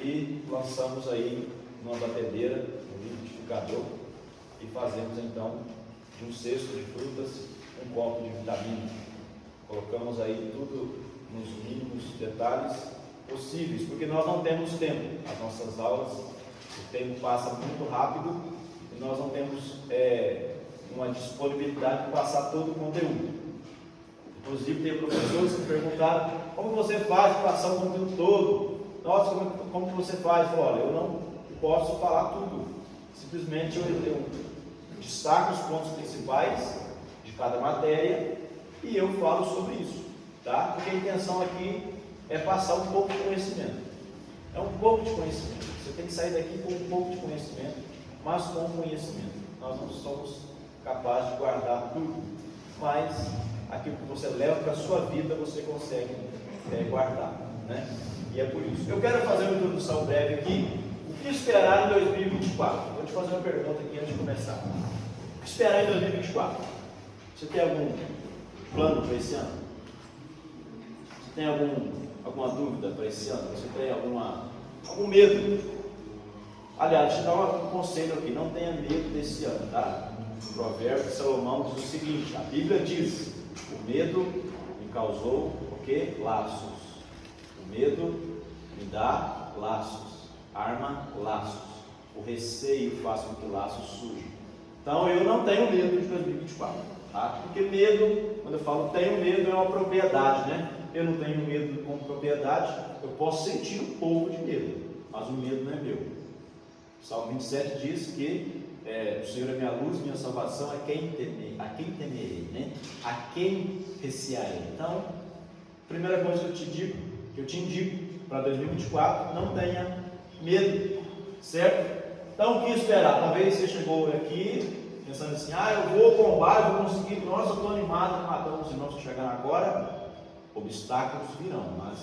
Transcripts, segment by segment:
e lançamos aí numa batedeira, um liquidificador, e fazemos então de um cesto de frutas um copo de vitamina. Colocamos aí tudo nos mínimos detalhes possíveis, porque nós não temos tempo. As nossas aulas, o tempo passa muito rápido e nós não temos uma disponibilidade de passar todo o conteúdo. Inclusive tem professores que perguntaram: como você faz para passar o conteúdo todo? Nossa, como que você faz? Eu falo: olha, eu não posso falar tudo, simplesmente eu destaco os pontos principais de cada matéria e eu falo sobre isso, tá? Porque a intenção aqui é passar um pouco de conhecimento. É um pouco de conhecimento. Você tem que sair daqui com um pouco de conhecimento, mas com conhecimento. Nós não somos capazes de guardar tudo, mas aquilo que você leva para a sua vida, você consegue guardar, né? E é por isso. Eu quero fazer uma introdução breve aqui. O que esperar em 2024? Vou te fazer uma pergunta aqui antes de começar. O que esperar em 2024? Você tem algum plano para esse ano? Você tem alguma dúvida para esse ano? Você tem algum medo? Aliás, deixa eu dar um conselho aqui: não tenha medo desse ano, tá? O provérbio de Salomão diz o seguinte: a Bíblia diz: o medo me causou o quê? Laços. O medo me dá laços, arma laços. O receio faz com que laços surjam. Então eu não tenho medo de 2024, tá? Porque medo, quando eu falo tenho medo, é uma propriedade, né? Eu não tenho medo como propriedade. Eu posso sentir um pouco de medo, mas o medo não é meu. O Salmo 27 diz que o Senhor é minha luz, minha salvação, a quem temerei, né? A quem recearei. Então, primeira coisa que eu te indico para 2024, não tenha medo, certo? Então, o que esperar? Talvez você chegou aqui pensando assim: eu vou bombar, eu vou conseguir, nossa, eu estou animado, matando os irmãos que chegaram agora. Obstáculos virão, mas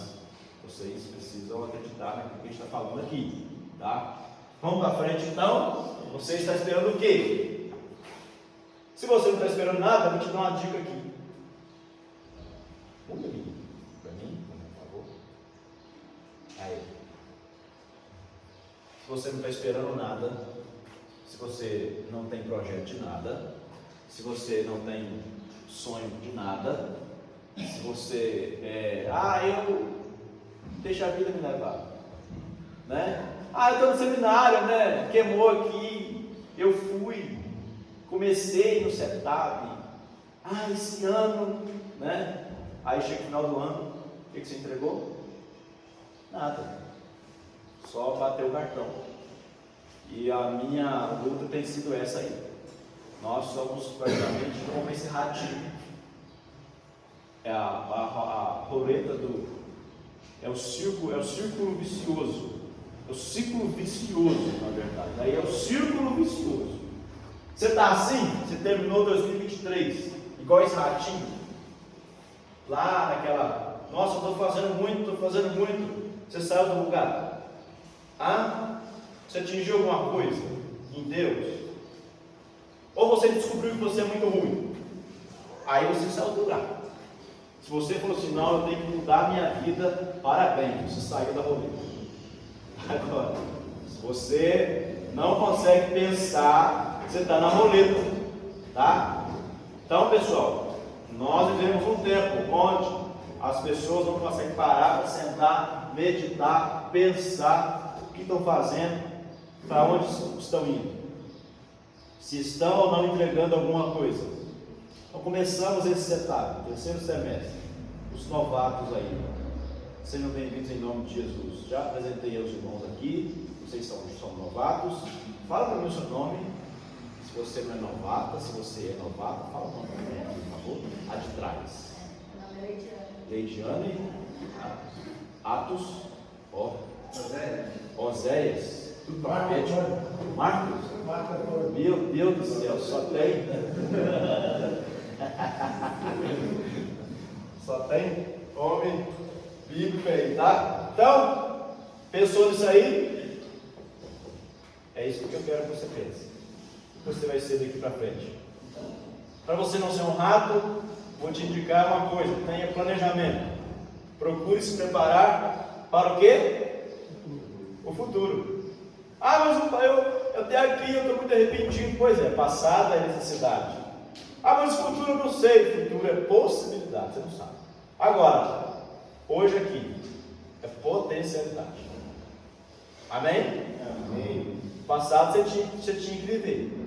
vocês precisam acreditar naquilo que a gente está falando aqui, tá? Vamos para frente então. Você está esperando o quê? Se você não está esperando nada, eu vou te dar uma dica aqui. Muda ali para mim, por favor. Aí. Se você não está esperando nada, se você não tem projeto de nada, se você não tem sonho de nada, se você eu deixo a vida me levar, né? Eu estou no seminário, né? Queimou aqui, eu fui, comecei no setup, esse ano, né? Aí chega o final do ano, o que você entregou? Nada, só bateu o cartão. E a minha luta tem sido essa aí. Nós somos praticamente como esse ratinho. É a roleta é o círculo vicioso. É o ciclo vicioso, na verdade. Aí é o círculo vicioso. Você está assim? Você terminou 2023 igual esse ratinho? Lá naquela: nossa, estou fazendo muito. Você saiu do lugar? Você atingiu alguma coisa em Deus? Ou você descobriu que você é muito ruim? Aí você saiu do lugar. Se você falou assim: não, eu tenho que mudar a minha vida, parabéns, você saiu da roleta. Agora, se você não consegue pensar, você está na roleta, tá? Então, pessoal, nós vivemos um tempo onde as pessoas não conseguem parar para sentar, meditar, pensar o que estão fazendo, para onde estão indo, se estão ou não entregando alguma coisa. Então começamos esse setup, terceiro semestre. Os novatos aí, sejam bem-vindos em nome de Jesus. Já apresentei aos irmãos aqui, vocês são novatos. Fala para mim o seu nome, se você não é novata, se você é novato, fala o nome para mim aqui, por favor. A de trás. Meu nome é Leidiane. Atos. Oséias. Marcos. Meu Deus do céu, só tem. Só tem homem bíblico aí, tá? Então, pensou nisso aí? É isso que eu quero que você pense. O que você vai ser daqui para frente? Para você não ser um rato, vou te indicar uma coisa: tenha planejamento. Procure se preparar para o quê? O futuro. Mas eu tenho aqui, eu estou muito arrependido. Pois é, passado é necessidade. Mas o futuro eu não sei. O futuro é possibilidade, você não sabe. Agora, hoje aqui, é potencialidade. Amém? Amém. Passado você tinha que viver.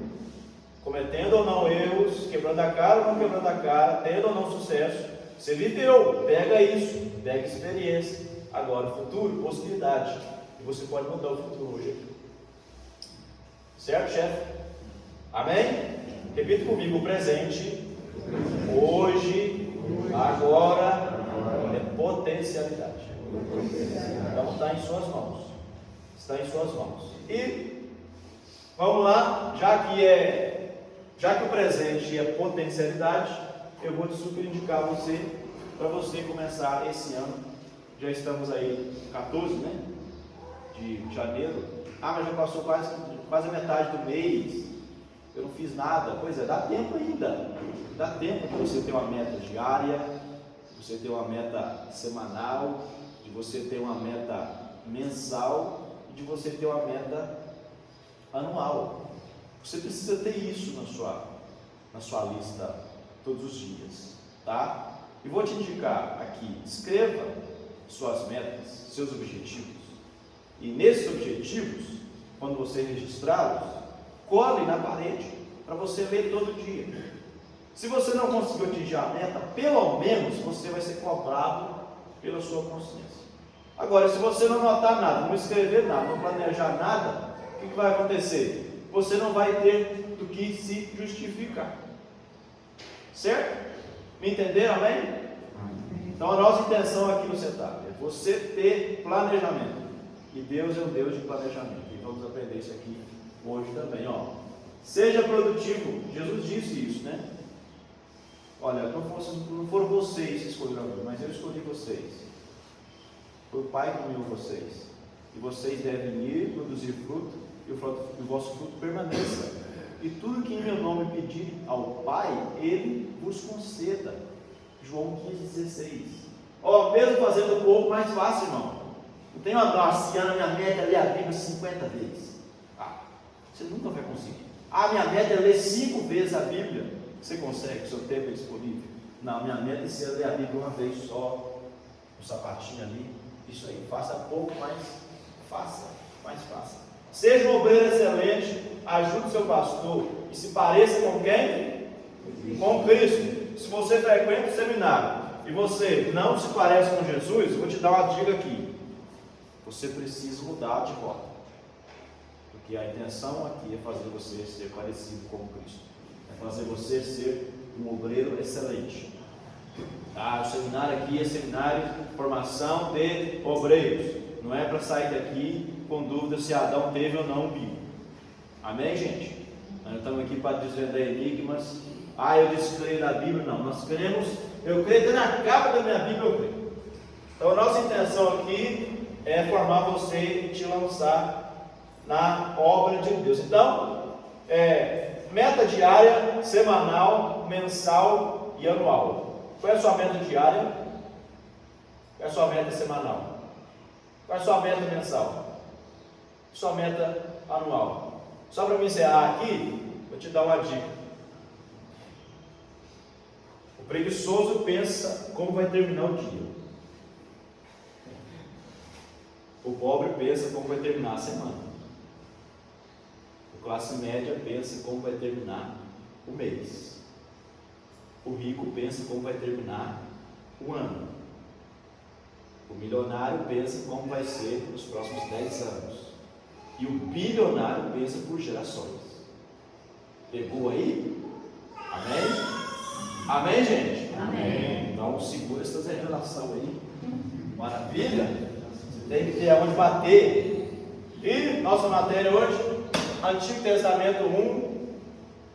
Cometendo ou não erros, quebrando a cara ou não quebrando a cara, tendo ou não sucesso. Você viveu, pega isso, pega experiência. Agora, futuro, possibilidade. E você pode mudar o futuro hoje aqui. Certo, chefe? Amém? Repita comigo: o presente, hoje, agora, é potencialidade. Então está em suas mãos. Está em suas mãos. E vamos lá, já que o presente é potencialidade, eu vou te super indicar você, para você começar esse ano. Já estamos aí 14, né? De janeiro. Mas já passou quase a metade do mês. Eu não fiz nada. Pois é, dá tempo ainda. Dá tempo de você ter uma meta diária, de você ter uma meta semanal, de você ter uma meta mensal e de você ter uma meta anual. Você precisa ter isso na sua lista todos os dias, tá? E vou te indicar aqui: escreva suas metas, seus objetivos. E nesses objetivos, quando você registrá-los, cole na parede para você ler todo dia. Se você não conseguiu atingir a meta, pelo menos você vai ser cobrado pela sua consciência. Agora, se você não anotar nada, não escrever nada, não planejar nada, o que vai acontecer? Você não vai ter do que se justificar. Certo? Me entenderam, amém? Então a nossa intenção aqui no setup é você ter planejamento. E Deus é um Deus de planejamento. E vamos aprender isso aqui hoje também. Seja produtivo. Jesus disse isso, né? Olha, não foram vocês que escolheram a mim, mas eu escolhi vocês. Foi o Pai que uniu vocês. E vocês devem ir, produzir fruto, e o vosso fruto permaneça. E tudo que em meu nome pedir ao Pai, Ele vos conceda. João 15,16. Mesmo fazendo um pouco mais fácil, irmão. Não tem assim, minha meta é ler a Bíblia 50 vezes. Você nunca vai conseguir. Minha meta é ler 5 vezes a Bíblia. Você consegue? O seu tempo é disponível? Não, minha meta é ser ler a Bíblia uma vez só. Um sapatinho ali. Isso aí, faça pouco, mas faça. Mais fácil. Seja um obreiro excelente, ajude seu pastor e se pareça com quem? Com Cristo. Se você frequenta o seminário e você não se parece com Jesus, eu vou te dar uma dica aqui: você precisa mudar de rota, porque a intenção aqui é fazer você ser parecido com Cristo, é fazer você ser um obreiro excelente. O seminário aqui é seminário de formação de obreiros, não é para sair daqui com dúvida se Adão teve ou não um bico. Amém, gente? Nós não estamos aqui para desvendar enigmas. Eu descreio na Bíblia. Não, nós cremos. Eu creio até na capa da minha Bíblia, eu creio. Então a nossa intenção aqui é formar você e te lançar na obra de Deus. Então, meta diária, semanal, mensal e anual. Qual é a sua meta diária? Qual é a sua meta semanal? Qual é a sua meta mensal? Sua meta anual. Só para me encerrar aqui, vou te dar uma dica. O preguiçoso pensa como vai terminar o dia. O pobre pensa como vai terminar a semana. O classe média pensa como vai terminar o mês. O rico pensa como vai terminar o ano. O milionário pensa como vai ser os próximos 10 anos. E o bilionário pensa por gerações. Pegou aí? Amém? Amém, gente? Amém. Então segura essas revelações aí. Maravilha? Você tem que ter aonde bater. E nossa matéria hoje, Antigo Testamento 1.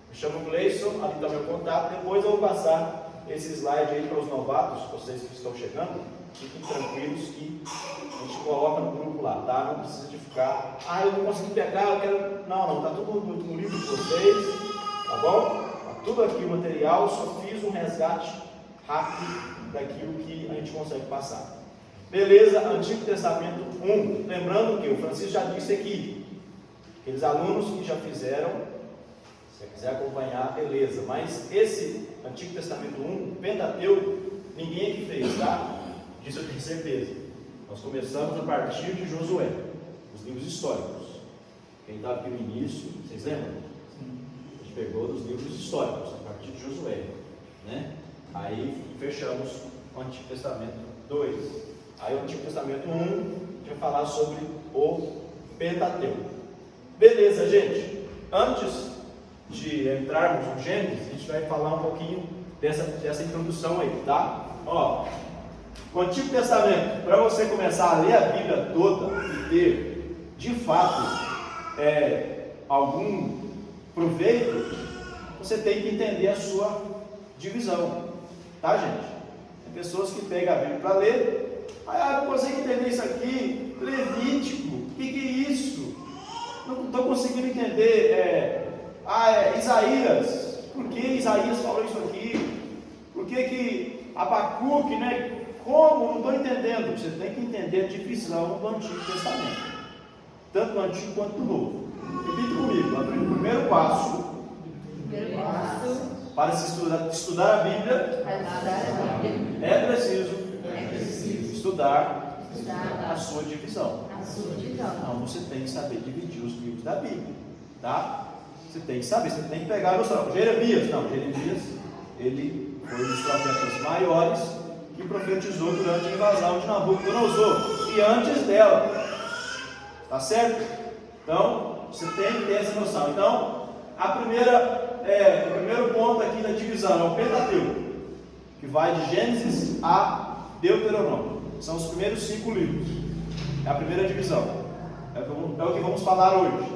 Me chamo Gleison, ali está meu contato. Depois eu vou passar esse slide aí para os novatos, vocês que estão chegando. Fiquem tranquilos que a gente coloca no grupo lá, tá? Não precisa de ficar, eu não consegui pegar, eu quero. Não, tá tudo no livro de vocês, tá bom? Tá tudo aqui o material, só fiz um resgate rápido daquilo que a gente consegue passar. Beleza, Antigo Testamento 1. Lembrando que o Francisco já disse aqui, aqueles alunos que já fizeram, se você quiser acompanhar, beleza. Mas esse Antigo Testamento 1, Pentateuco, ninguém aqui fez, tá? Disso eu tenho certeza. Nós começamos a partir de Josué, os livros históricos. Quem estava aqui no início, vocês lembram? A gente pegou dos livros históricos, a partir de Josué, né? Aí fechamos o Antigo Testamento 2. Aí o Antigo Testamento 1, a gente vai falar sobre o Pentateuco. Beleza, gente? Antes de entrarmos no Gênesis, a gente vai falar um pouquinho dessa introdução aí, tá? Ó, o Antigo Testamento, para você começar a ler a Bíblia toda e ter, de fato, algum proveito, você tem que entender a sua divisão, tá, gente? Tem pessoas que pegam a Bíblia para ler, não consigo entender isso aqui, Levítico, o que é isso? Não estou conseguindo entender, Isaías, por que Isaías falou isso aqui? Por que Abacuque, né? Como? Não estou entendendo. Você tem que entender a divisão do Antigo Testamento, tanto no Antigo quanto no Novo. Repita comigo, o primeiro passo para se estudar a Bíblia é preciso estudar a sua divisão. Então você tem que saber dividir os livros da Bíblia, tá? Você tem que saber, você tem que pegar no Jeremias, ele foi um dos profetas maiores que profetizou durante a invasão de Nabucodonosor e antes dela, tá certo? Então você tem que ter essa noção. Então o primeiro ponto aqui da divisão é o Pentateuco, que vai de Gênesis a Deuteronômio. São os primeiros 5 livros. É a primeira divisão. É o que vamos falar hoje.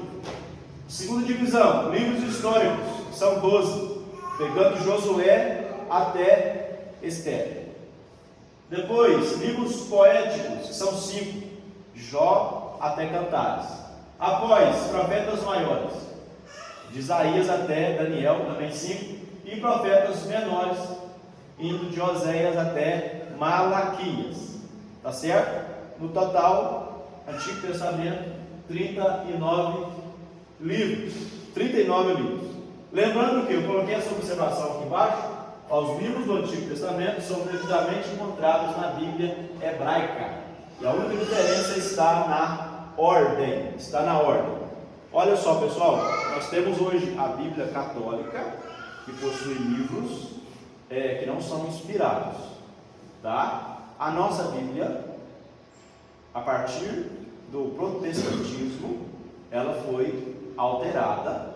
Segunda divisão, livros históricos, são 12, pegando Josué até Esther. Depois, livros poéticos, são 5, Jó até Cantares. Após, profetas maiores, de Isaías até Daniel, também 5, e profetas menores, indo de Oséias até Malaquias. Tá certo? No total, Antigo Testamento, 39 livros. Lembrando que eu coloquei essa observação aqui embaixo, os livros do Antigo Testamento são devidamente encontrados na Bíblia hebraica. E a única diferença está na ordem. Olha só, pessoal, nós temos hoje a Bíblia católica, que possui livros que não são inspirados, tá? A nossa Bíblia, a partir do protestantismo, ela foi alterada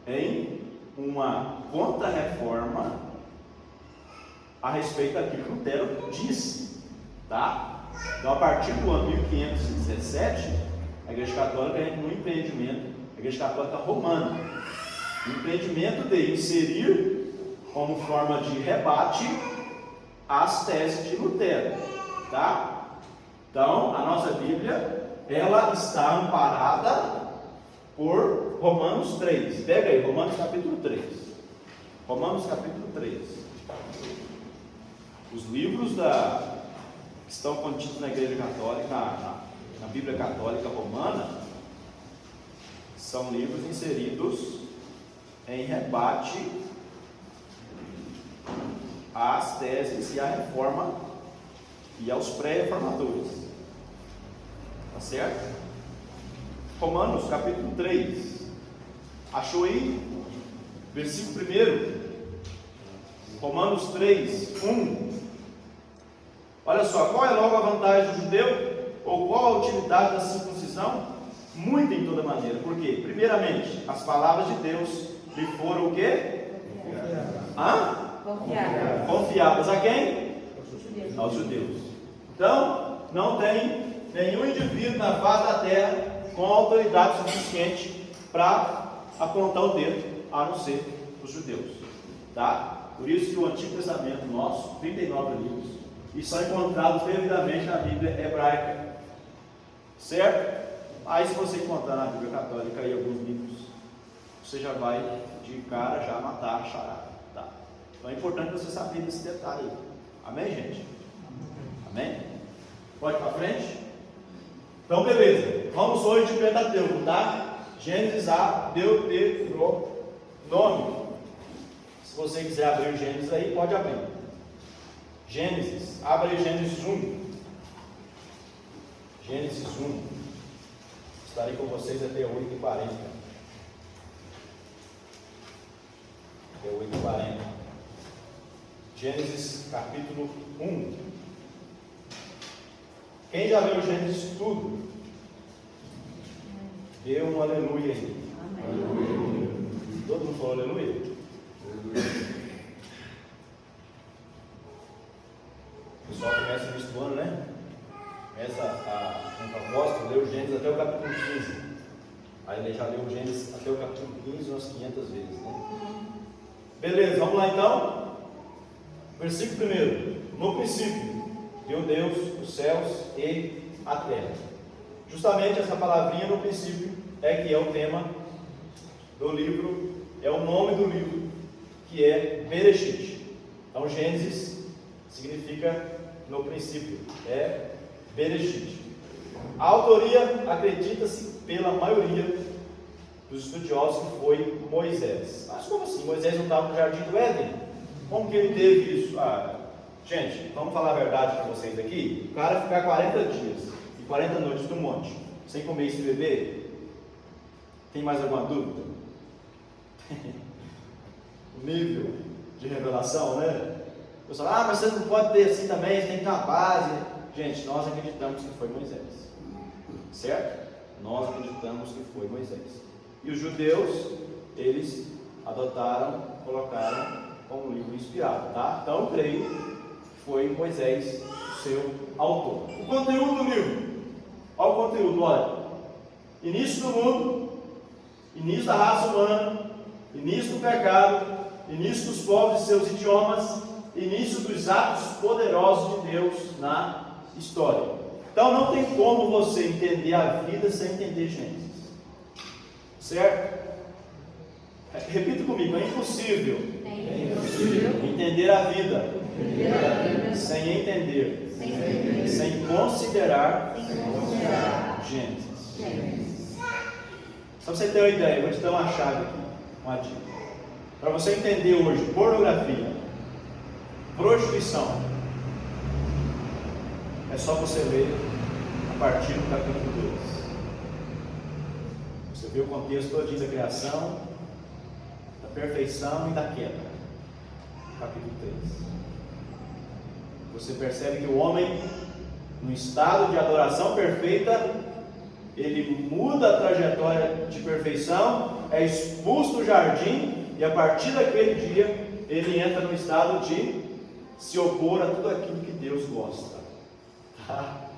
em uma contra-reforma a respeito daquilo que Lutero disse, tá? Então, a partir do ano 1517, a Igreja Católica entra no empreendimento, a Igreja Católica Romana, o empreendimento de inserir como forma de rebate as teses de Lutero, tá? Então, a nossa Bíblia, ela está amparada por Romanos 3. Pega aí, Romanos capítulo 3. Romanos capítulo 3. Os livros que estão contidos na Igreja Católica, na Bíblia Católica Romana, são livros inseridos em rebate às teses e à reforma e aos pré-reformadores. Tá certo? Romanos capítulo 3. Achou aí? Versículo 1. Romanos 3, 1. Olha só, qual é logo a vantagem do judeu? Ou qual a utilidade da circuncisão? Muito em toda maneira. Por quê? Primeiramente, as palavras de Deus lhe foram o quê? Confiadas a quem? Aos judeus. Então, não tem nenhum indivíduo na face da terra com autoridade suficiente para apontar o dedo, a não ser os judeus. Tá? Por isso que o Antigo Testamento nosso, 39 livros, e são encontrados devidamente na Bíblia hebraica. Certo? Aí se você encontrar na Bíblia Católica aí alguns livros, você já vai de cara já matar a charada. Tá? Então é importante você saber desse detalhe aí. Amém, gente? Amém? Pode ir para frente? Então, beleza. Vamos hoje de Pentateuco, tá? Gênesis a Deuteronômio. Se você quiser abrir o Gênesis aí, pode abrir. Gênesis, abre aí Gênesis 1. Gênesis 1. Estarei com vocês até 8h40. Até 8h40. Gênesis capítulo 1. Quem já leu Gênesis tudo? Dê um aleluia aí. Aleluia. Todo mundo falou aleluia? Aleluia. O pessoal começa no início do ano, né? Começa a propósito, leu Gênesis até o capítulo 15. Aí ele já leu Gênesis até o capítulo 15 umas 500 vezes, né? Beleza, vamos lá então. Versículo 1. No princípio, criou Deus os céus e a terra. Justamente essa palavrinha no princípio é que é o tema do livro, é o nome do livro, que é Bereshit. Então Gênesis significa no princípio, é Bereshit. A autoria acredita-se pela maioria dos estudiosos que foi Moisés. Mas como assim? Moisés não estava no jardim do Éden? Como que ele teve isso? Gente, vamos falar a verdade para vocês aqui. O cara ficar 40 dias e 40 noites no monte, sem comer e se beber, tem mais alguma dúvida? O nível de revelação, né? O pessoal, mas você não pode ter assim também, você tem que ter uma base. Gente, nós acreditamos que foi Moisés. Certo? Nós acreditamos que foi Moisés. E os judeus, eles adotaram, colocaram como livro inspirado, tá? Então eu creio que foi Moisés o seu autor. O conteúdo do livro. Olha o conteúdo, olha. Início do mundo, início da raça humana, início do pecado, início dos povos e seus idiomas, início dos atos poderosos de Deus na história. Então não tem como você entender a vida sem entender Gênesis. Certo? Repita comigo, é impossível entender a vida sem entender, sem considerar Gênesis. Só para você ter uma ideia, eu vou te dar uma chave aqui, uma dica. Para você entender hoje pornografia, prostituição, é só você ler a partir do capítulo 2. Você vê o contexto todinho da criação, da perfeição e da queda. Capítulo 3. Você percebe que o homem, no estado de adoração perfeita, ele muda a trajetória de perfeição, é expulso do jardim, e a partir daquele dia, ele entra no estado de se opor a tudo aquilo que Deus gosta. Tá?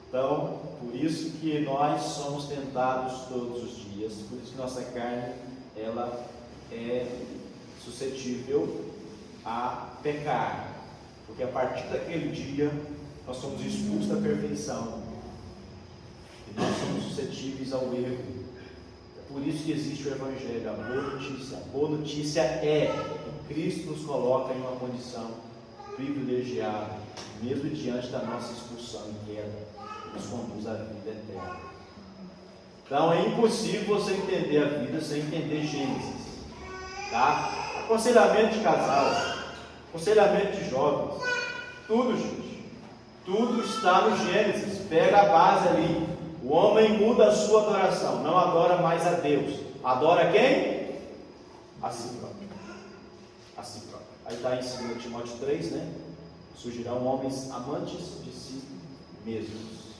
Então, por isso que nós somos tentados todos os dias, por isso que nossa carne, ela é suscetível a pecar, porque a partir daquele dia, nós somos expulsos da perfeição, e nós somos suscetíveis ao erro. É por isso que existe o Evangelho, a boa notícia. A boa notícia é que Cristo nos coloca em uma condição privilegiada, mesmo diante da nossa expulsão e queda, nos conduz à vida eterna. Então é impossível você entender a vida sem entender Gênesis, tá? Aconselhamento de casal, aconselhamento de jovens, tudo, gente, tudo está no Gênesis. Pega a base ali. O homem muda a sua adoração, não adora mais a Deus, adora quem? A si próprio. A si próprio. Aí está em 2 Timóteo 3, né? Surgirão homens amantes de si mesmos,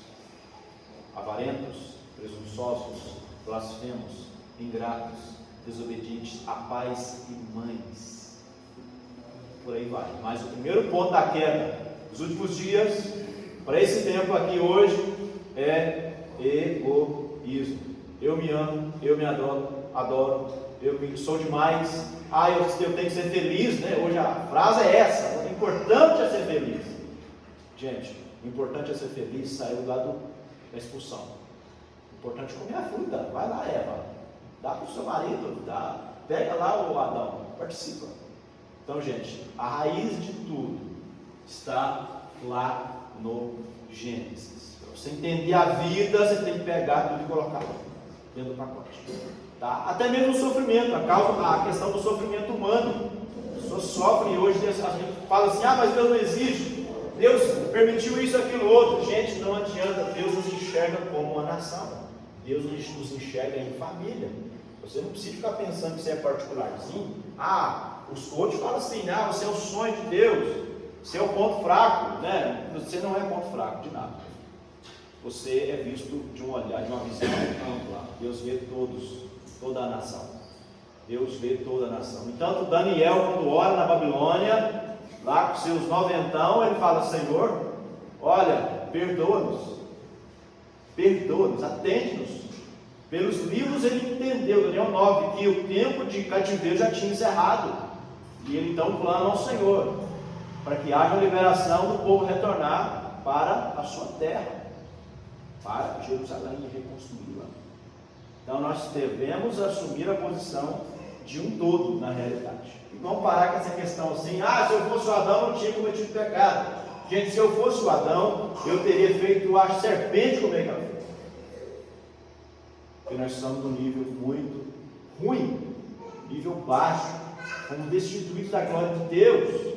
avarentos, presunçosos, blasfemos, ingratos, desobedientes a pais e mães. Por aí vai. Mas o primeiro ponto da queda dos últimos dias, para esse tempo aqui hoje, é egoísmo. Eu me amo, eu me adoro, eu sou demais. Eu tenho que ser feliz, né? Hoje a frase é essa. O importante é ser feliz. Gente, o importante é ser feliz. Saiu lá da expulsão. O importante é comer a fruta. Vai lá, Eva, dá para o seu marido, pega lá o Adão, participa. Então, gente, a raiz de tudo está lá no Gênesis. Para você entender a vida, você tem que pegar tudo e colocar dentro do pacote. Tá? Até mesmo o sofrimento, a questão do sofrimento humano. As pessoas sofrem hoje, a gente fala assim, mas Deus não existe. Deus permitiu isso, aquilo, outro. Gente, não adianta. Deus nos enxerga como uma nação. Deus nos enxerga em família. Você não precisa ficar pensando que você é particularzinho. Os outros falam assim, você é o sonho de Deus. Você é o ponto fraco, né? Você não é ponto fraco de nada. Você é visto de um olhar, de uma visão ampla. Deus vê toda a nação. Deus vê toda a nação. Entanto, Daniel, quando ora na Babilônia, lá com seus 90, ele fala, Senhor, olha, perdoa-nos, atende-nos. Pelos livros ele entendeu, Daniel 9, que o tempo de cativeiro já tinha encerrado. E ele então clama ao Senhor, para que haja uma liberação do povo retornar para a sua terra, para Jerusalém e reconstruí-la. Então nós devemos assumir a posição de um todo na realidade. E vamos parar com essa questão assim, se eu fosse o Adão, não tinha cometido pecado. Gente, se eu fosse o Adão, eu teria feito a serpente comer aquela fez. Porque nós estamos num nível muito ruim, nível baixo, fomos destituídos da glória de Deus,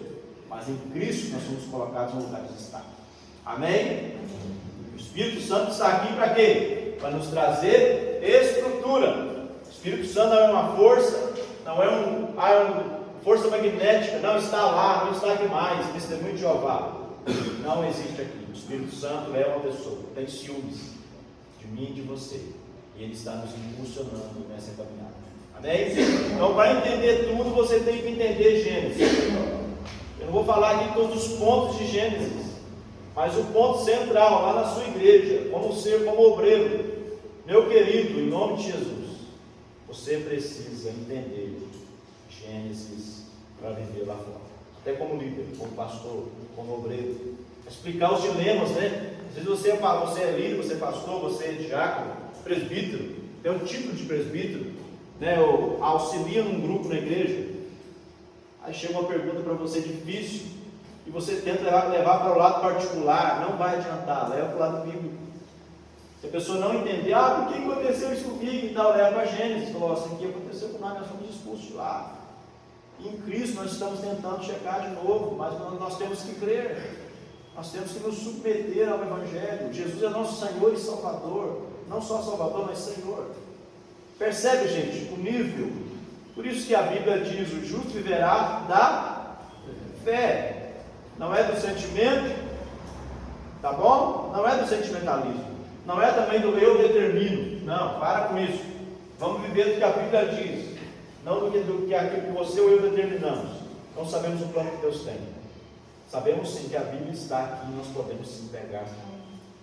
mas em Cristo nós somos colocados no lugar de destaque. Amém? O Espírito Santo está aqui para quê? Para nos trazer estrutura. O Espírito Santo não é uma força, não é uma força magnética, não está lá, não está aqui mais, testemunho de Jeová. Não existe aqui. O Espírito Santo é uma pessoa, tem ciúmes de mim e de você. E Ele está nos impulsionando nessa caminhada. Amém? Então, para entender tudo, você tem que entender Gênesis. Eu não vou falar aqui todos os pontos de Gênesis, mas o ponto central, lá na sua igreja, como obreiro, meu querido, em nome de Jesus, você precisa entender Gênesis para viver lá fora. Até como líder, como pastor, como obreiro. Explicar os dilemas, né? Às vezes você é líder, você é pastor, você é diácono, presbítero, tem um título de presbítero, né? Ou auxilia num grupo na igreja. Aí chega uma pergunta para você difícil e você tenta levar para o lado particular, não vai adiantar, leva para o lado bíblico. Se a pessoa não entender, por que aconteceu isso comigo? Então leva para Gênesis, falou assim, o que aconteceu com nós fomos expulsos de lá. E em Cristo nós estamos tentando chegar de novo, mas nós temos que crer. Nós temos que nos submeter ao Evangelho. Jesus é nosso Senhor e Salvador. Não só Salvador, mas Senhor. Percebe, gente, o nível? Por isso que a Bíblia diz, o justo viverá da fé. Não é do sentimento, tá bom? Não é do sentimentalismo. Não é também do eu determino. Não, para com isso. Vamos viver do que a Bíblia diz. Não do que aquilo que você ou eu determinamos. Não sabemos o plano que Deus tem. Sabemos sim que a Bíblia está aqui e nós podemos sim pegar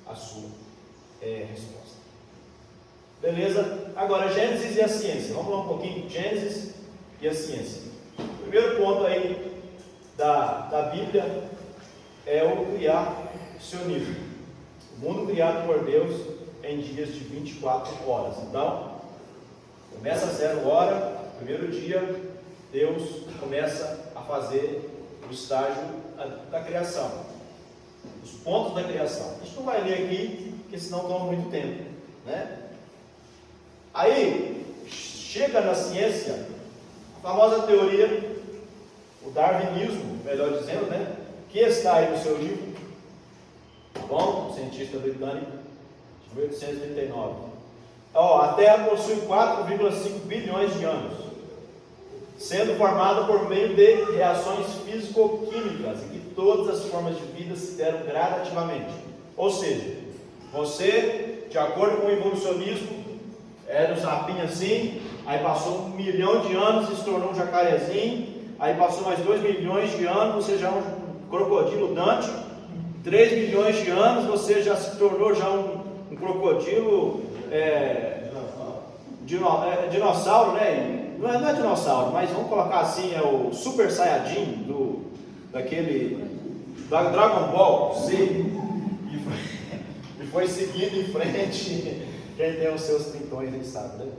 a sua resposta. Beleza? Agora, Gênesis e a ciência. Vamos lá um pouquinho. Gênesis e a ciência. O primeiro ponto aí da Bíblia é o criar sionismo. O mundo criado por Deus em dias de 24 horas. Então, começa a 0 hora, primeiro dia, Deus começa a fazer o estágio da criação. Os pontos da criação. A gente não vai ler aqui, porque senão toma muito tempo, né? Aí, chega na ciência, a famosa teoria, o darwinismo, melhor dizendo, né? Que está aí no seu livro, tá bom? Um cientista britânico, de 1839. A Terra possui 4,5 bilhões de anos, sendo formada por meio de reações físico-químicas, e que todas as formas de vida se deram gradativamente. Ou seja, você, de acordo com o evolucionismo, era um sapinho assim, aí passou 1 milhão de anos e se tornou um jacarezinho, aí passou mais 2 milhões de anos, você já é um crocodilo Dante, 3 milhões de anos, você já se tornou já um crocodilo dinossauro, né? Não é dinossauro, mas vamos colocar assim, é o Super Saiyajin daquele Dragon Ball Z, e foi seguindo em frente. Quem tem os seus trintões, ele sabe, né?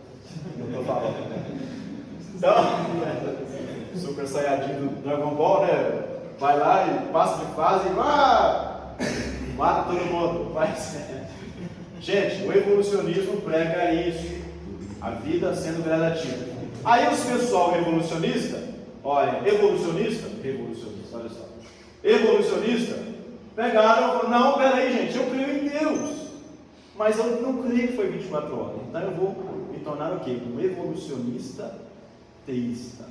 Eu estou falando, né? Então, Super Saiyajin do Dragon Ball, né? Vai lá e passa de fase Mata todo mundo. Mas, gente, o evolucionismo prega isso. A vida sendo gradativa. Aí os pessoal revolucionista, olha, olha só. Evolucionista, pegaram e falaram, não, peraí gente, eu creio em Deus. Mas eu não creio que foi 24 horas. Então eu vou me tornar o quê? Um evolucionista teísta.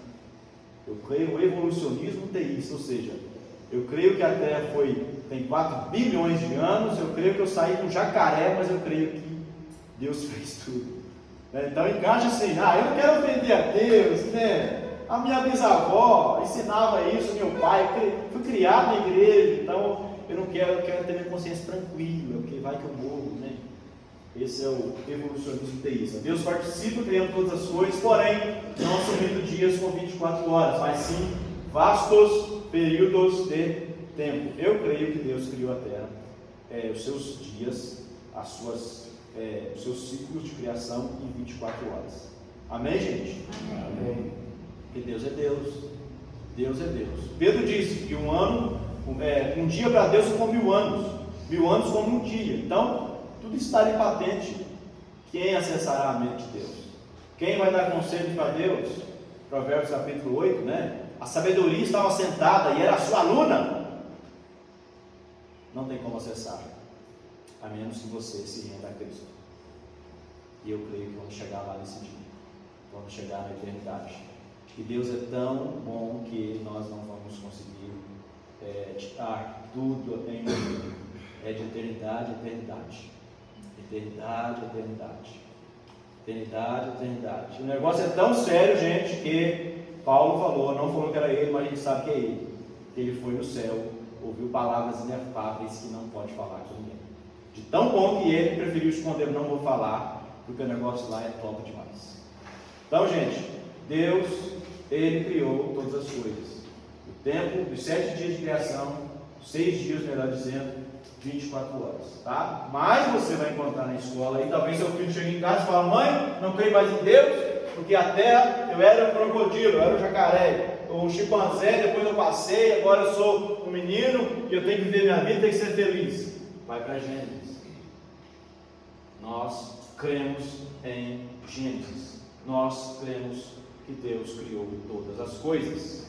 Eu creio no evolucionismo teísta, ou seja, eu creio que a Terra tem 4 bilhões de anos, eu creio que eu saí de um jacaré, mas eu creio que Deus fez tudo. Então encaixa assim, eu não quero ofender a Deus, né? A minha bisavó ensinava isso, meu pai, fui criado na igreja, então eu quero ter minha consciência tranquila, porque vai que eu morro, né? Esse é o evolucionismo teísta. Deus participa criando todas as coisas, porém, não assumindo dias com 24 horas, mas sim vastos períodos de tempo. Eu creio que Deus criou a Terra, os seus dias, os seus ciclos de criação em 24 horas. Amém, gente? Amém. Porque Deus é Deus. Deus é Deus. Pedro disse que um dia para Deus é como 1000 anos. 1000 anos como um dia. Então, tudo está ali patente. Quem acessará a mente de Deus? Quem vai dar conselho para Deus? Provérbios capítulo 8, né? A sabedoria estava sentada e era a sua aluna. Não tem como acessar, a menos que você se renda a Cristo. E eu creio que vamos chegar lá nesse dia. Vamos chegar na eternidade. E Deus é tão bom que nós não vamos conseguir tirar tudo em um dia. É de eternidade a eternidade. Eternidade a eternidade. Eternidade a eternidade. O negócio é tão sério, gente, que Paulo não falou que era ele, mas a gente sabe que é ele. Ele foi no céu, ouviu palavras inefáveis que não pode falar com ninguém. De tão bom que ele preferiu esconder, não vou falar, porque o negócio lá é top demais. Então, gente, Deus, Ele criou todas as coisas. O tempo dos 7 dias de criação, 6 dias, melhor dizendo, 24 horas, tá? Mas você vai encontrar na escola aí, talvez seu filho chegue em casa e fale, mãe, não creio mais em Deus, porque a terra, eu era um crocodilo, eu era um jacaré, um chimpanzé, depois eu passei, agora eu sou um menino, e eu tenho que viver minha vida, tenho que ser feliz. Vai para Gênesis. Nós cremos em Gênesis. Nós cremos que Deus criou todas as coisas.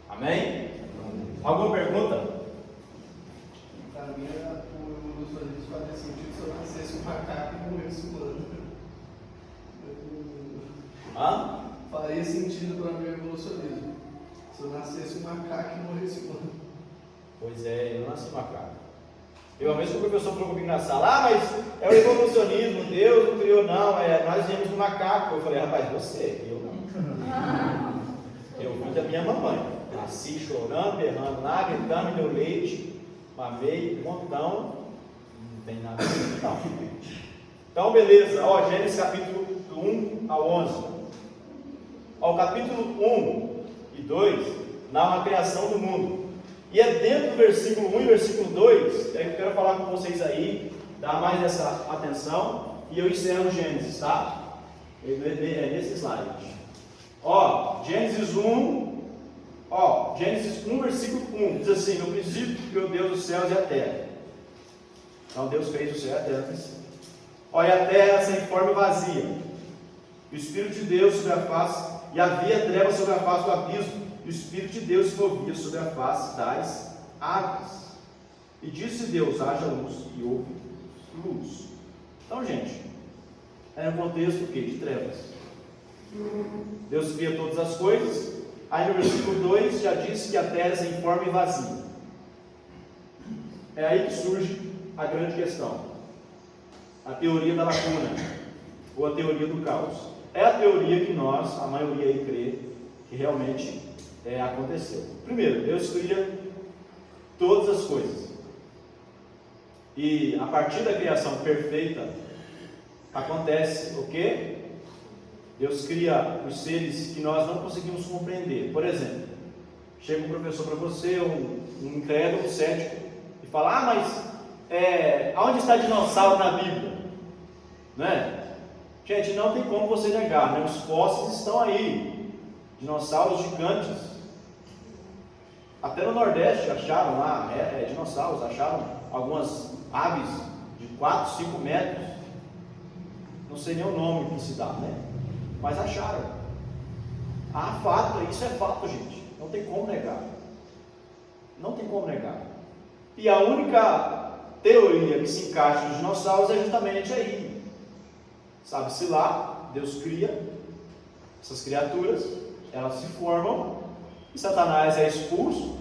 Amém? Alguma pergunta? Para mim, o evolucionismo fazia sentido se eu nascesse um macaco e morresse humano. Faria sentido para mim o evolucionismo. Se eu nascesse um macaco e morresse humano. Pois é, eu nasci macaco. Uma vez que o professor falou comigo na sala, mas é o evolucionismo, Deus não criou, não, nós viemos do macaco. Eu falei, rapaz, você, eu não. Eu vim da minha mamãe, nasci chorando, berrando lá, gritando, me deu leite, mamei um montão, não tem nada disso, não. Então, beleza, Gênesis capítulo 1 ao 11. O capítulo 1 e 2 narra a criação do mundo. E é dentro do versículo 1 e versículo 2, que eu quero falar com vocês aí, dar mais essa atenção, e eu encerro Gênesis, tá? É nesse slide. Gênesis 1, Gênesis 1, versículo 1, diz assim, no princípio criou Deus os céus e a terra. Então Deus fez o céu e a terra. E a terra sem forma e vazia. E o Espírito de Deus sobre a face, e havia trevas sobre a face do abismo. E o Espírito de Deus se movia sobre a face das águas. E disse Deus, haja luz, e houve luz. Então, gente, é um contexto de trevas. Deus cria todas as coisas. Aí no versículo 2 já disse que a terra é sem forma e vazia. É aí que surge a grande questão. A teoria da lacuna, ou a teoria do caos. É a teoria que a maioria aí crê, que realmente aconteceu. Primeiro, Deus cria todas as coisas. E a partir da criação perfeita, acontece o quê? Deus cria os seres que nós não conseguimos compreender. Por exemplo, chega um professor para você, um incrédulo, um cético, e fala, mas aonde está dinossauro na Bíblia? Né? Gente, não tem como você negar, né? Os fósseis estão aí, dinossauros gigantes. Até no Nordeste acharam lá dinossauros, acharam algumas aves de 4, 5 metros, não sei nem o nome que se dá, né? Mas acharam. Ah, fato, isso é fato, gente. Não tem como negar. Não tem como negar. E a única teoria que se encaixa nos dinossauros é justamente aí. Sabe-se lá, Deus cria essas criaturas, elas se formam, e Satanás é expulso,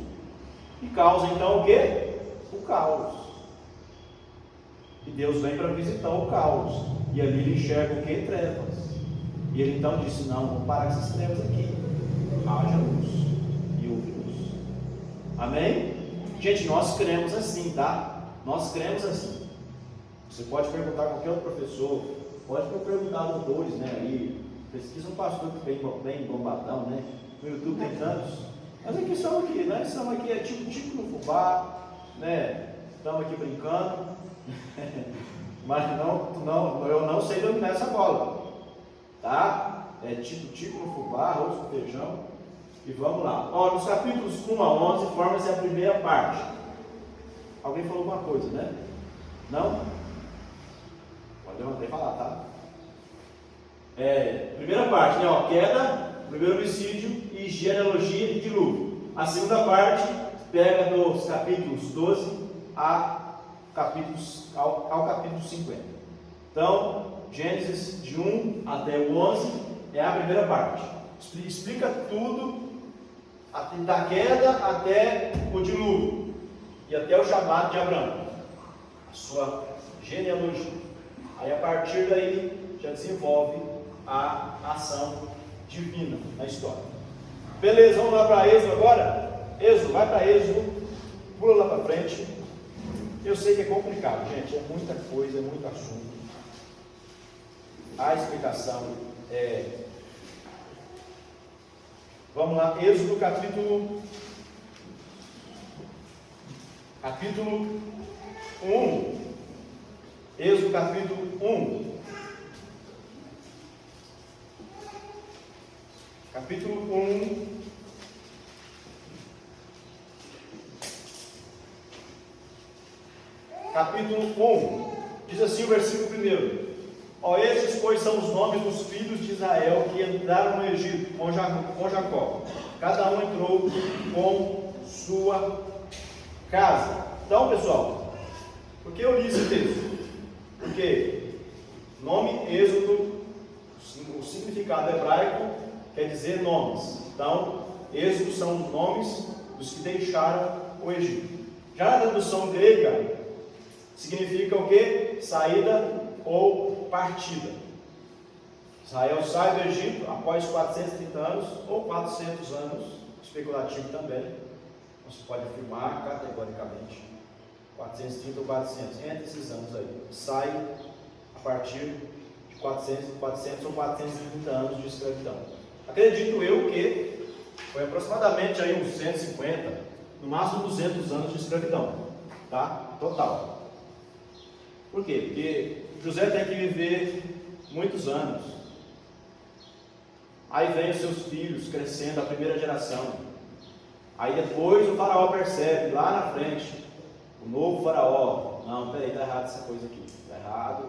e causa então o quê? O caos. E Deus vem para visitar o caos, e ali ele enxerga o quê? Trevas. E ele então disse: não, vamos parar com essas trevas aqui, haja luz, e houve luz. Amém? Gente, nós cremos assim, tá? Nós cremos assim. Você pode perguntar a qualquer outro professor, pode perguntar a doutores, né? Aí, pesquisa um pastor que bem bombadão, né? No YouTube tem tantos. Mas aqui estamos aqui, né? Estamos aqui, é tipo no fubá, né? Estamos aqui brincando. Mas eu não sei dominar essa bola, tá? É tipo no fubá, arroz com feijão. E vamos lá. Ó, nos capítulos 1 a 11 forma-se a primeira parte. Alguém falou alguma coisa, né? Não? Pode levantar e falar, tá? Primeira parte, né? Ó, queda, primeiro homicídio e genealogia e dilúvio. A segunda parte pega dos capítulos 12 ao capítulo 50. Então, Gênesis de 1 até o 11 é a primeira parte. Explica tudo, da queda até o dilúvio e até o chamado de Abraão, a sua genealogia. Aí a partir daí já desenvolve a ação divina na história. Beleza, vamos lá para Êxodo agora? Êxodo, vai para Êxodo, pula lá para frente. Eu sei que é complicado, gente, é muita coisa, é muito assunto. A explicação é... Vamos lá, Êxodo capítulo 1. Êxodo capítulo 1. Capítulo 1. Capítulo 1. Diz assim o versículo 1. Ó, esses, pois, são os nomes dos filhos de Israel que entraram no Egito com Jacó. Cada um entrou com sua casa. Então, pessoal, por que eu li esse texto? Porque nome Êxodo, o significado hebraico quer dizer nomes. Então, Êxodo são os nomes dos que deixaram o Egito. Já na tradução grega, significa o que? Saída ou partida. Israel sai do Egito após 430 anos ou 400 anos, especulativo também, não se pode afirmar categoricamente, 430 ou 400, entre esses anos aí, sai a partir de 400 ou 430 anos de escravidão. Acredito eu que foi aproximadamente aí uns 150, no máximo 200 anos de escravidão, tá? Total. Por quê? Porque José tem que viver muitos anos. Aí vem os seus filhos crescendo, a primeira geração. Aí depois o faraó percebe, lá na frente, o novo faraó. Não, peraí, está errado essa coisa aqui. Está errado,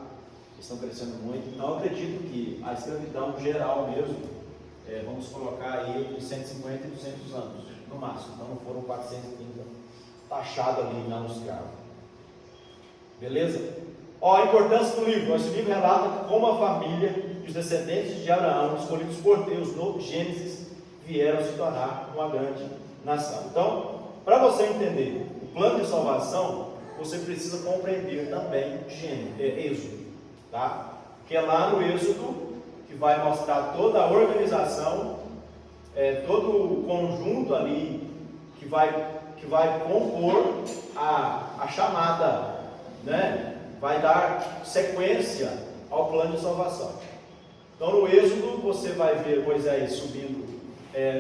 eles estão crescendo muito. Então eu acredito que a escravidão geral mesmo, vamos colocar aí entre 150 e 200 anos, no máximo. Então não foram 430 taxado ali na nos escravos. Beleza? Ó, a importância do livro. Esse livro relata como a família e os descendentes de Abraão, escolhidos por Deus no Gênesis, vieram se tornar uma grande nação. Então, para você entender o plano de salvação, você precisa compreender também Êxodo, tá? Que é lá no Êxodo que vai mostrar toda a organização, todo o conjunto ali que vai compor a chamada, né? Vai dar sequência ao plano de salvação. Então no Êxodo você vai ver Moisés subindo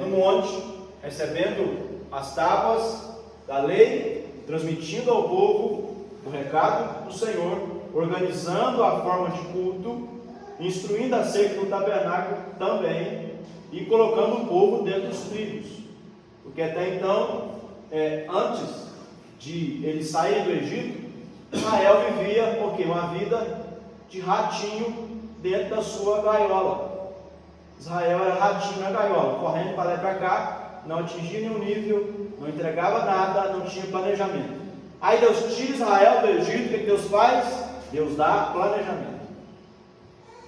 no monte, recebendo as tábuas da lei, transmitindo ao povo o recado do Senhor, organizando a forma de culto, instruindo acerca do tabernáculo também, e colocando o povo dentro dos trilhos. Porque até então, antes de eles saírem do Egito, Israel vivia porque uma vida de ratinho dentro da sua gaiola. Israel era ratinho na gaiola, correndo para lá e para cá, não atingia nenhum nível, não entregava nada, não tinha planejamento. Aí Deus tira Israel do Egito, o que Deus faz? Deus dá planejamento.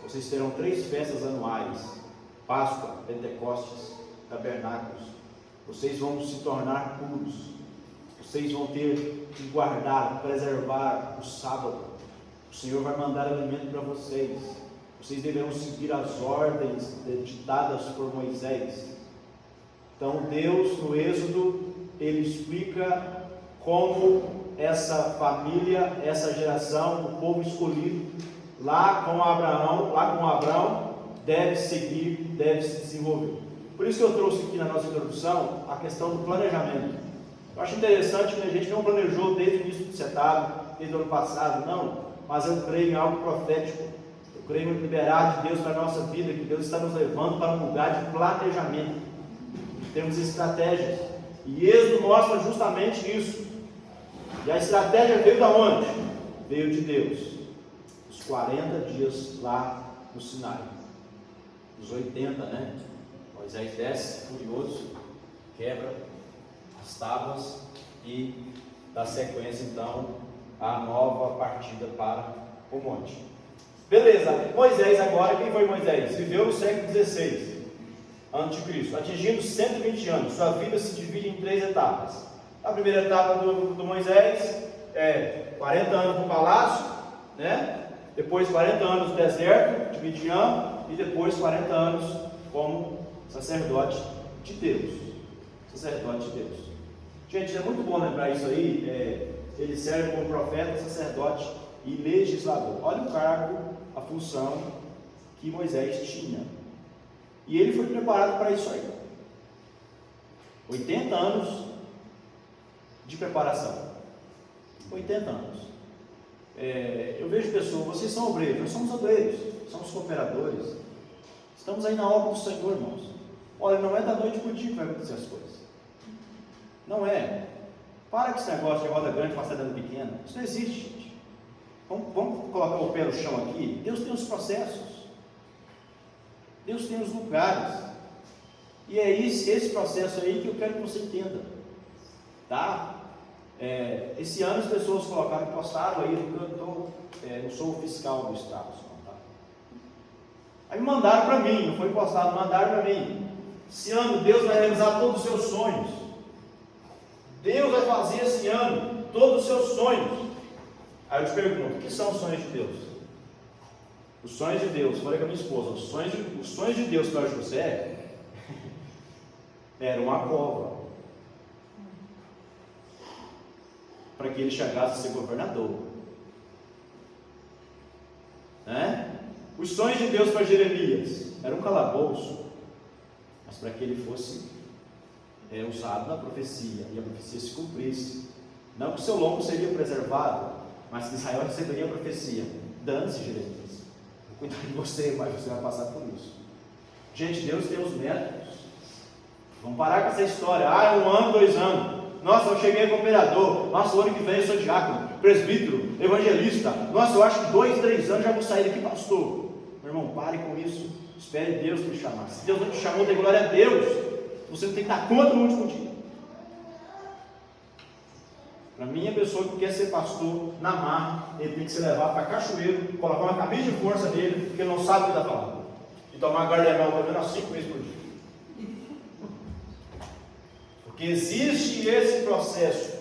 Vocês terão 3 festas anuais: Páscoa, Pentecostes, Tabernáculos. Vocês vão se tornar puros. Vocês vão ter que guardar, preservar o sábado. O Senhor vai mandar alimento para vocês. Vocês deverão seguir as ordens ditadas por Moisés. Então Deus, no Êxodo, Ele explica como essa família, essa geração, o povo escolhido, lá com Abraão, deve seguir, deve se desenvolver. Por isso que eu trouxe aqui na nossa introdução a questão do planejamento. Eu acho interessante que a gente não planejou desde o início do setado, desde o ano passado, não, mas eu creio em algo profético. Eu creio no liberar de Deus para a nossa vida, que Deus está nos levando para um lugar de planejamento. Temos estratégias, e Êxodo mostra justamente isso. E a estratégia veio de onde? Veio de Deus. Os 40 dias lá no Sinai. Os 80, né? Moisés desce furioso, quebra as tábuas e dá sequência então à nova partida para o monte. Beleza, Moisés agora, quem foi Moisés? Viveu no século XVI a.C., atingindo 120 anos. Sua vida se divide em 3 etapas. A primeira etapa do Moisés é 40 anos no palácio, né? Depois 40 anos no deserto de Midian, e depois 40 anos como sacerdote de Deus. Sacerdote de Deus. Gente, é muito bom lembrar isso aí. Ele serve como profeta, sacerdote e legislador. Olha o cargo, a função que Moisés tinha. E ele foi preparado para isso aí. 80 anos de preparação. 80 anos. Eu vejo pessoas, vocês são obreiros, nós somos obreiros, somos cooperadores. Estamos aí na obra do Senhor, irmãos. Olha, não é da noite para o dia que vai acontecer as coisas. Não é. Para com esse negócio de roda grande passar dando pequena. Isso não existe, gente. Vamos colocar o pé no chão aqui. Deus tem os processos. Deus tem os lugares. E é esse processo aí que eu quero que você entenda. Tá? Esse ano as pessoas colocaram, postaram aí, eu sou o fiscal do estado. Tá? Aí me mandaram para mim, não foi postado, mandaram para mim. Esse ano Deus vai realizar todos os seus sonhos. Deus vai fazer esse ano todos os seus sonhos. Aí eu te pergunto, o que são os sonhos de Deus? Os sonhos de Deus, falei com a minha esposa, os sonhos de Deus para José era uma cova para que ele chegasse a ser governador, né? Os sonhos de Deus para Jeremias era um calabouço, mas para que ele fosse usado na profecia, e a profecia se cumprisse. Não que o seu lombo seria preservado, mas que Israel receberia a profecia. Dane-se, Jeremias, vou cuidar de você, mas você vai passar por isso. Gente, Deus tem os métodos. Vamos parar com essa história. 1 ano, 2 anos. Nossa, eu cheguei como vereador. Nossa, o ano que vem eu sou diácono, presbítero, evangelista. Nossa, eu acho que 2, 3 anos já vou sair daqui, pastor. Meu irmão, pare com isso. Espere Deus te chamar. Se Deus não te chamou, dê glória a Deus. Você não tem que dar conta no último dia. Para mim, a pessoa que quer ser pastor na marra, ele tem que se levar para cachoeiro, colocar uma camisa de força nele, porque ele não sabe o que está falando. E tomar gardenal pelo menos 5 vezes por dia. Porque existe esse processo.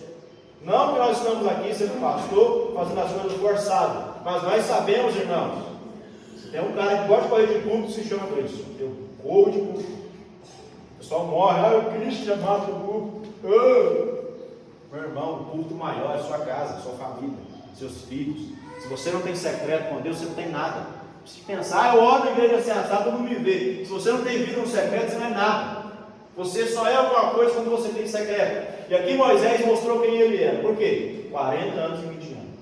Não que nós estamos aqui sendo pastor, fazendo as coisas forçadas, mas nós sabemos, irmãos, tem um cara que gosta de correr de público, se chama Cristo. Eu corro de público. O pessoal morre, o Cristo já mata o público. Meu irmão, o culto maior é sua casa, sua família, seus filhos. Se você não tem secreto com Deus, você não tem nada. Se pensar, eu oro na igreja assim, todo mundo me vê. Se você não tem vida no secreto, você não é nada. Você só é alguma coisa quando você tem secreto. E aqui Moisés mostrou quem ele era. Por quê? 40 anos e 20 anos.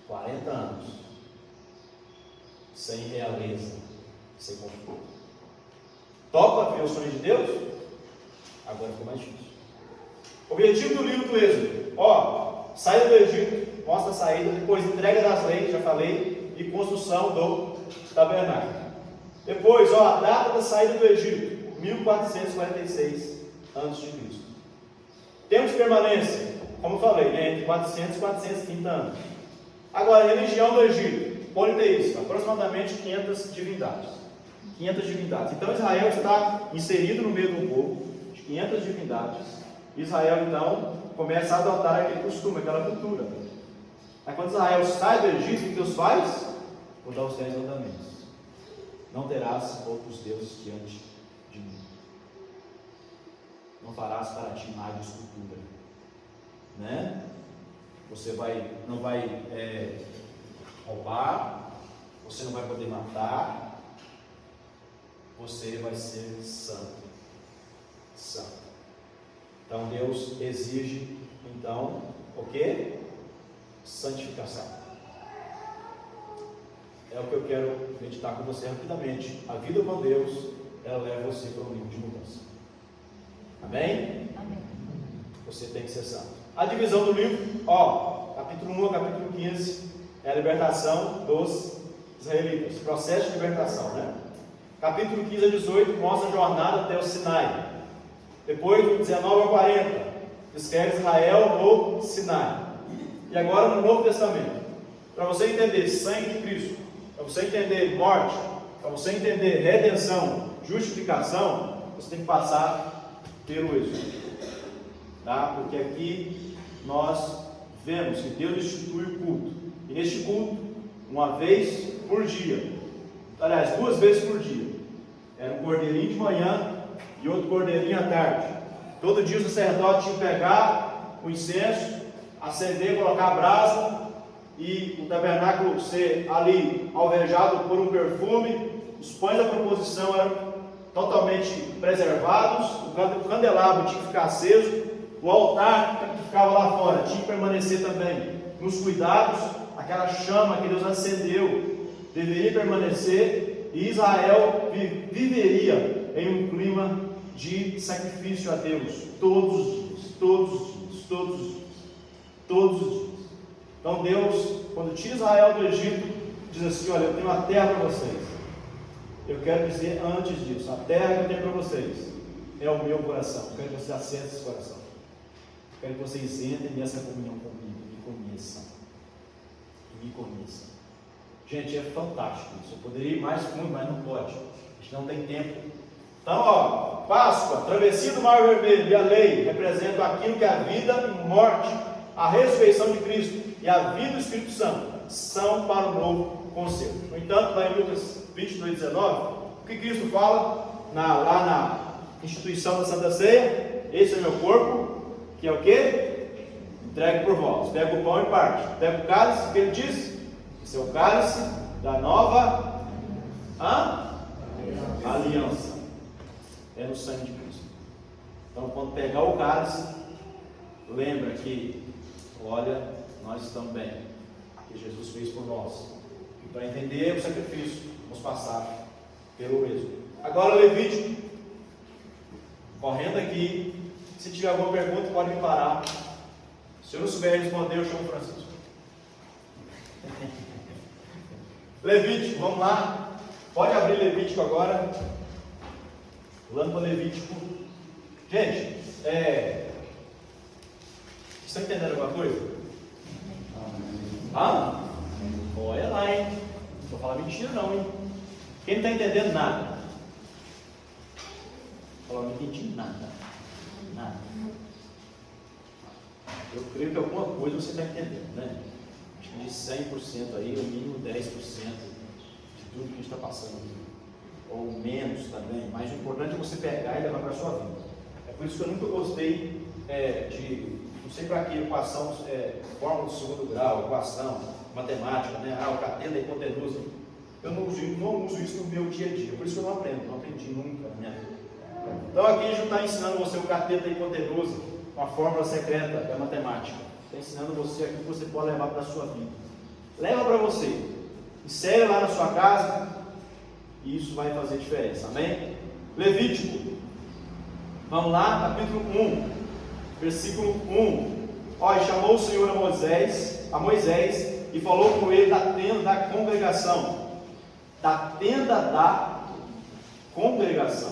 40 anos. Sem realeza, sem conforto. Topa ver os sonhos de Deus? Agora ficou mais difícil. Objetivo do livro do Êxodo. saída do Egito, mostra a saída, depois entrega das leis, já falei, e construção do tabernáculo. Depois, a data da saída do Egito, 1446 a.C. Tempo de permanência, como eu falei, entre 400 e 430 anos. Agora, a religião do Egito, politeísta, aproximadamente 500 divindades. 500 divindades. Então, Israel está inserido no meio do povo de 500 divindades. Israel, então, começa a adotar aquele costume, aquela cultura. Aí, quando Israel sai do Egito, o que Deus faz? Vou dar os 10 mandamentos. Não terás outros deuses diante de mim. Não farás para ti imagem de escultura. Né? Você não vai roubar, você não vai poder matar, você vai ser santo. Santo. Então Deus exige, então, o que? Santificação. É o que eu quero meditar com você rapidamente. A vida com Deus, ela leva você para um nível de mudança. Amém? Amém. Você tem que ser santo. A divisão do livro, capítulo 1 ao capítulo 15, é a libertação dos israelitas. Processo de libertação, né? Capítulo 15 a 18 mostra a jornada até o Sinai. Depois, do 19 ao 40, descreve Israel no Sinai. E agora no Novo Testamento. Para você entender sangue de Cristo, para você entender morte, para você entender redenção, justificação, você tem que passar pelo Êxodo. Tá? Porque aqui nós vemos que Deus institui o culto. E neste culto, uma vez por dia, aliás, 2 vezes por dia, era um cordeirinho de manhã e outro cordeirinho à tarde. Todo dia o sacerdote tinha que pegar o incenso, acender, colocar a brasa e o tabernáculo ser ali alvejado por um perfume. Os pães da proposição eram totalmente preservados, o candelabro tinha que ficar aceso, o altar que ficava lá fora tinha que permanecer também nos cuidados, aquela chama que Deus acendeu deveria permanecer, e Israel viveria em um clima de sacrifício a Deus todos os dias, todos os dias, todos os dias, todos os dias. Então Deus, quando tira Israel do Egito, diz assim: olha, eu tenho uma terra para vocês. Eu quero dizer antes disso, a terra que eu tenho para vocês é o meu coração. Eu quero que vocês acessem esse coração. Eu quero que vocês entrem nessa comunhão comigo e conheçam. E me conheçam. Gente, é fantástico isso. Eu poderia ir mais fundo, mas não pode. A gente não tem tempo. Então, Páscoa, travessia do Mar Vermelho e a lei representam aquilo que é a vida e morte, a ressurreição de Cristo e a vida do Espírito Santo são para o novo concerto. No entanto, lá em Lucas 22:19, o que Cristo fala lá na instituição da Santa Ceia? Esse é meu corpo, que é o que? Entregue por vós. Pega o pão e parte. Pega o cálice, o que ele diz? Esse é o cálice da nova aliança. É no sangue de Cristo. Então, quando pegar o cálice, lembra que, olha, nós estamos bem, que Jesus fez por nós. E para entender o sacrifício, vamos passar pelo Êxodo. Agora, Levítico, correndo aqui, se tiver alguma pergunta, pode me parar. Se eu não souber responder, eu chamo o Francisco. Levítico, vamos lá. Pode abrir Levítico agora. Pulando para Levítico. Gente, vocês estão entendendo alguma coisa? Olha lá, hein? Não vou falar mentira não, hein? Quem não está entendendo nada? Não entendi nada. Nada. Eu creio que alguma coisa você está entendendo, né? Acho que de 100% aí, o mínimo 10% de tudo que a gente está passando aqui. Ou menos também, mas o importante é você pegar e levar para a sua vida. É por isso que eu nunca gostei não sei para que equação, fórmula de segundo grau, equação, matemática, né? O cateto da hipotenusa. Eu não uso isso no meu dia a dia, por isso que eu não aprendi nunca na minha vida. Então aqui a gente não está ensinando você o cateto da hipotenusa, uma fórmula secreta da matemática. Está ensinando você aquilo que você pode levar para a sua vida. Leva para você, insere lá na sua casa, e isso vai fazer diferença, amém? Levítico, vamos lá, capítulo 1, versículo 1. Olha, chamou o Senhor a Moisés e falou com ele da tenda da congregação. Da tenda da congregação.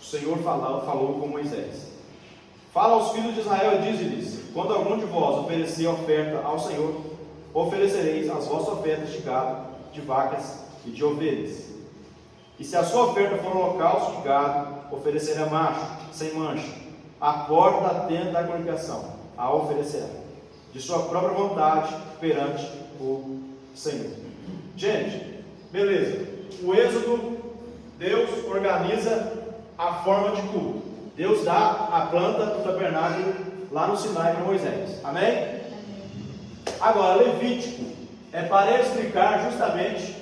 O Senhor falou com Moisés. Fala aos filhos de Israel e diz-lhes: quando algum de vós oferecer oferta ao Senhor, oferecereis as vossas ofertas de gado, de vacas e de ovelhas. E se a sua oferta for holocausto de gado, oferecerá macho, sem mancha, à porta da tenda da congregação, a oferecerá, de sua própria vontade, perante o Senhor. Gente, beleza. O Êxodo, Deus organiza a forma de culto. Deus dá a planta do tabernáculo lá no Sinai para Moisés. Amém? Agora, Levítico é para explicar justamente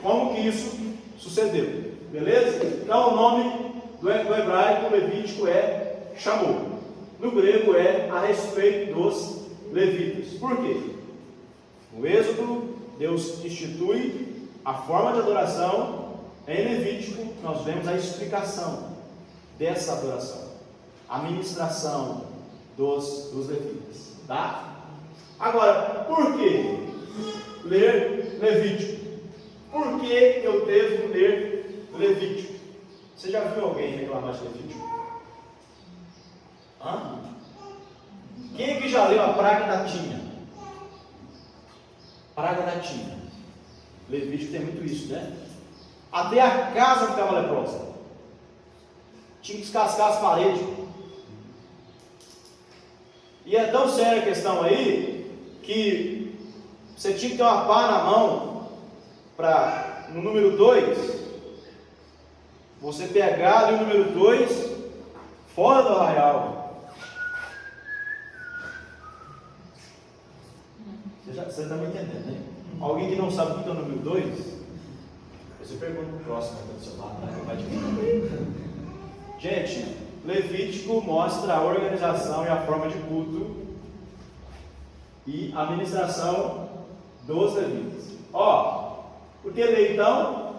como que isso sucedeu. Beleza? Então, o nome do hebraico Levítico é Shamor. No grego é a respeito dos levitas. Por quê? No Êxodo, Deus institui a forma de adoração. Em Levítico, nós vemos a explicação dessa adoração, a ministração dos levitas. Tá? Agora, por que ler Levítico? Por que eu devo ler Levítico? Você já viu alguém reclamar de Levítico? Hã? Quem é que já leu a praga da tina? Praga da tina. Levítico tem muito isso, né? Até a casa ficava leprosa. Tinha que descascar as paredes. E é tão séria a questão aí, que você tinha que ter uma pá na mão, para no número 2, você pegar ali o número 2, fora do arraial. Você está me entendendo, né? Alguém que não sabe o que é o número 2, você pergunta para o próximo que está do seu lado, né? Vai te perguntar. Gente, Levítico mostra a organização e a forma de culto e a administração dos levitas. Porque leitão,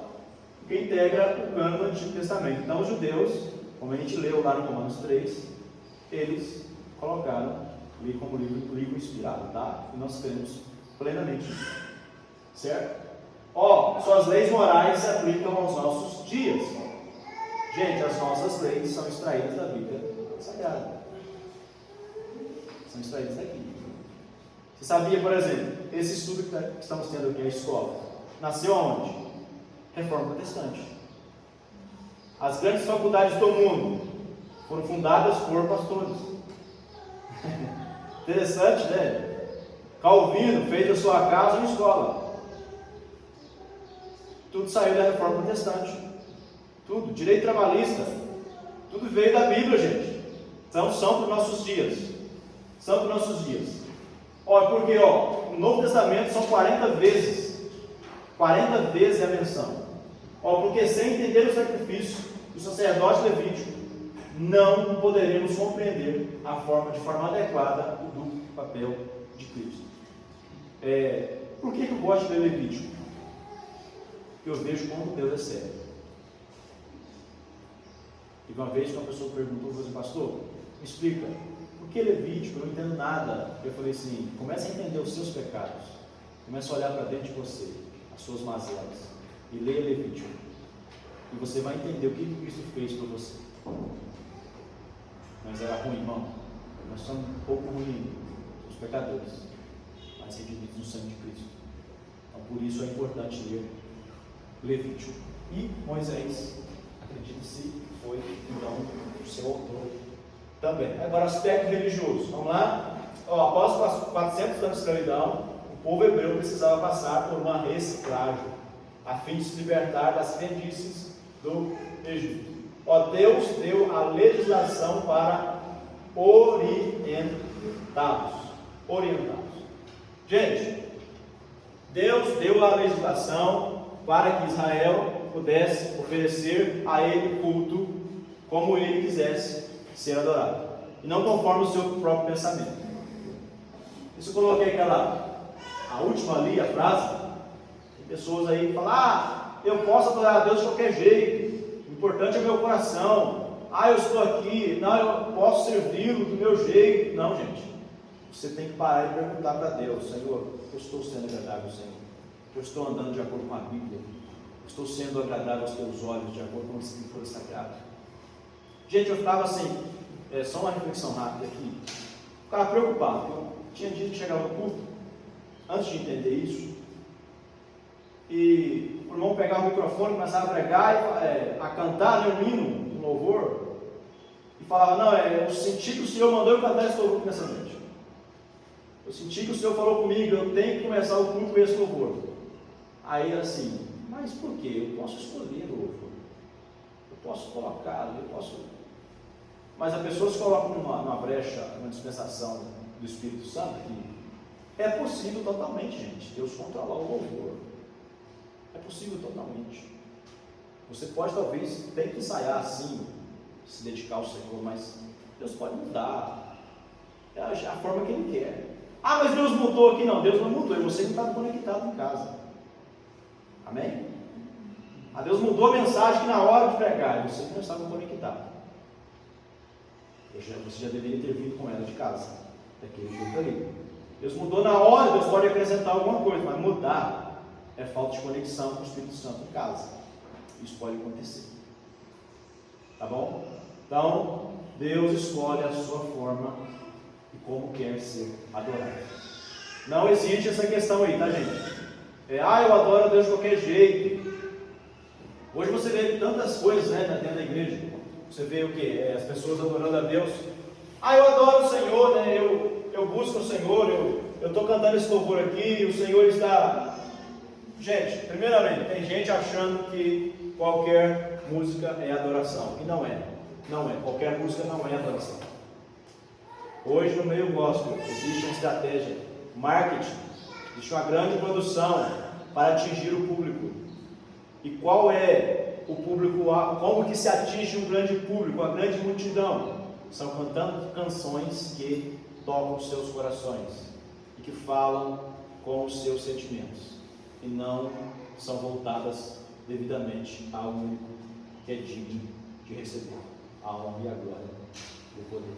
que integra o cano do Antigo Testamento. Então, os judeus, como a gente leu lá no Romanos 3, eles colocaram ali como livro inspirado, tá? E nós cremos plenamente nisso. Certo? Suas leis morais se aplicam aos nossos dias. Gente, as nossas leis são extraídas da Bíblia Sagrada. São extraídas daqui. Você sabia, por exemplo, esse estudo que estamos tendo aqui, a escola, nasceu aonde? Reforma Protestante. As grandes faculdades do mundo foram fundadas por pastores. Interessante, né? Calvino fez a sua casa uma escola. Tudo saiu da Reforma Protestante. Tudo, direito trabalhista, tudo veio da Bíblia, gente. Então são para os nossos dias. São para os nossos dias. Porque no Novo Testamento são 40 vezes. 40 vezes é a menção. Porque sem entender o sacrifício do sacerdote levítico, não poderemos compreender a forma adequada do papel de Cristo. Por que eu gosto de ler Levítico? Porque eu vejo como Deus é sério. E uma vez uma pessoa perguntou, pastor, me explica, por que Levítico? Eu não entendo nada. Eu falei assim, comece a entender os seus pecados, comece a olhar para dentro de você, as suas mazelas, e leia Levítico, e você vai entender o que Cristo fez por você. Mas era ruim, irmão. Nós somos um pouco ruins, os pecadores, mas redimidos no sangue de Cristo. Então por isso é importante ler Levítico. E Moisés, acredite-se, foi então o seu autor também. Agora, aspecto religioso. Vamos lá? Após 400 anos de escravidão, o povo hebreu precisava passar por uma reciclagem a fim de se libertar das crendices do Egito. Deus deu a legislação para orientá-los. Gente, Deus deu a legislação para que Israel pudesse oferecer a Ele culto como Ele quisesse ser adorado, e não conforme o seu próprio pensamento. Isso eu coloquei a última ali, a frase. Tem pessoas aí que falam, eu posso adorar a Deus de qualquer jeito, o importante é o meu coração, eu estou aqui, não, eu posso servi-lo do meu jeito. Não, gente, você tem que parar e perguntar para Deus: Senhor, eu estou sendo agradável ao Senhor? Eu estou andando de acordo com a Bíblia? Eu estou sendo agradável aos teus olhos, de acordo com a Escritura Sagrada? Gente, eu ficava assim, só uma reflexão rápida aqui. Ficava preocupado, porque eu tinha dia que chegava no culto, antes de entender isso, e o irmão pegava o microfone, começava a pregar, a cantar, um hino, um louvor, e falava: não, eu senti que o Senhor mandou eu cantar esse louvor nessa noite. Eu senti que o Senhor falou comigo, eu tenho que começar o culto com esse louvor. Aí assim, mas por quê? Eu posso escolher o louvor, eu posso colocar, eu posso... Mas a pessoa se coloca numa brecha, numa dispensação do Espírito Santo, que é possível totalmente, gente, Deus controlar o louvor. É possível totalmente. Você pode, talvez, ter que ensaiar assim, se dedicar ao Senhor, mas Deus pode mudar. É a forma que Ele quer. Ah, mas Deus mudou aqui. Não, Deus não mudou, e você não está conectado em casa. Amém? Ah, Deus mudou a mensagem que na hora de pregar, e você não estava conectado. Você já deveria ter vindo com ela de casa, daquele jeito ali. Deus mudou na hora, Deus pode acrescentar alguma coisa, mas mudar é falta de conexão com o Espírito Santo em casa. Isso pode acontecer. Tá bom? Então, Deus escolhe a sua forma e como quer ser adorado. Não existe essa questão aí, tá, gente? Eu adoro a Deus de qualquer jeito. Hoje você vê tantas coisas, né, dentro da igreja. Você vê o que? As pessoas adorando a Deus. Eu adoro o Senhor, né? Eu busco o Senhor, eu estou cantando esse louvor aqui, o Senhor está... Gente, primeiramente, tem gente achando que qualquer música é adoração. E não é. Não é. Qualquer música não é adoração. Hoje, no meio gospel, existe uma estratégia, marketing, existe uma grande produção para atingir o público. E qual é o público, como que se atinge um grande público, a grande multidão? São cantando canções que tocam os seus corações e que falam com os seus sentimentos e não são voltadas devidamente ao único que é digno de receber a honra e a glória do poder.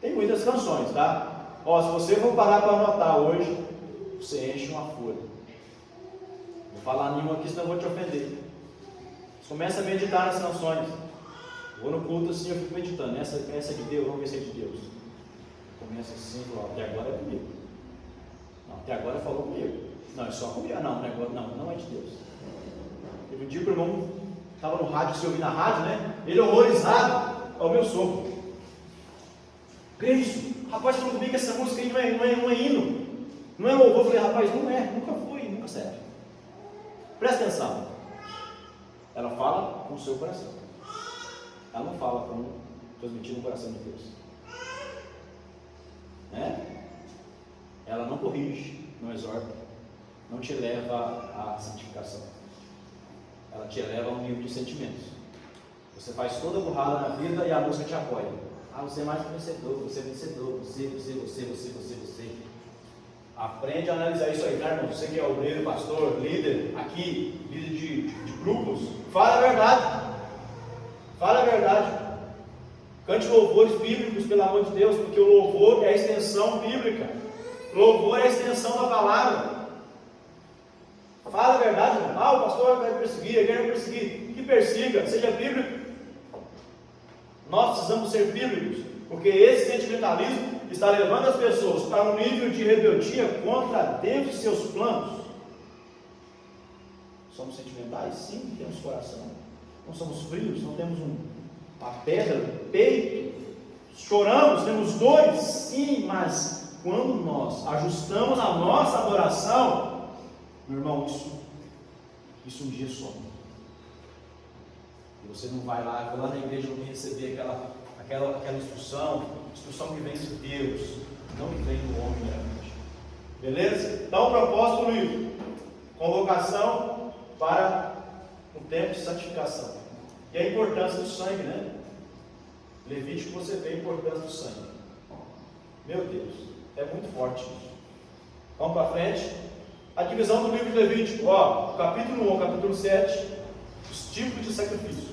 Tem muitas canções, tá? Se você for parar para anotar hoje, você enche uma folha. Não vou falar nenhuma aqui, senão eu vou te ofender. Você começa a meditar nas canções. Vou no culto assim, eu fico meditando. Essa é de Deus, vamos ver se é de Deus. Começa assim, até agora é comigo. Não, até agora falou comigo. Não, é só comigo. Não é de Deus. Teve um dia que o irmão estava no rádio, se ouvir na rádio, né? Ele horrorizado ao meu sogro. Que é isso? Rapaz, falou comigo que essa música aí não é hino. Não é louvor. Eu falei: rapaz, não é, nunca foi, nunca serve. Presta atenção. Ela fala com o seu coração. Ela não fala com transmitindo o coração de Deus. Né? Ela não corrige, não exorta, não te leva à santificação. Ela te eleva a um nível de sentimentos. Você faz toda a burrada na vida e a música te apoia. Você é mais que vencedor, você é vencedor, você. Aprende a analisar isso aí, tá, irmão? Você que é obreiro, pastor, líder aqui, líder de grupos, fala a verdade. Fala a verdade. Cante louvores bíblicos, pelo amor de Deus, porque o louvor é a extensão bíblica. O louvor é a extensão da palavra. Fala a verdade, irmão. O pastor vai perseguir, a igreja vai perseguir. Que persiga, seja bíblico. Nós precisamos ser bíblicos, porque esse sentimentalismo está levando as pessoas para um nível de rebeldia contra Deus e seus planos. Somos sentimentais? Sim, temos coração. Não somos frios, não temos uma pedra no peito. Choramos, temos dores? Sim, mas quando nós ajustamos a nossa adoração, meu irmão, isso um dia some. E você não vai lá na igreja não receber aquela instrução que vem de Deus, não que vem do homem meramente. Beleza? Então, o propósito do livro: convocação para um tempo de santificação. E a importância do sangue, né? Levítico, você vê a importância do sangue. Meu Deus, é muito forte isso. Vamos para frente. A divisão do livro de Levítico, capítulo 1 ao capítulo 7, os tipos de sacrifícios.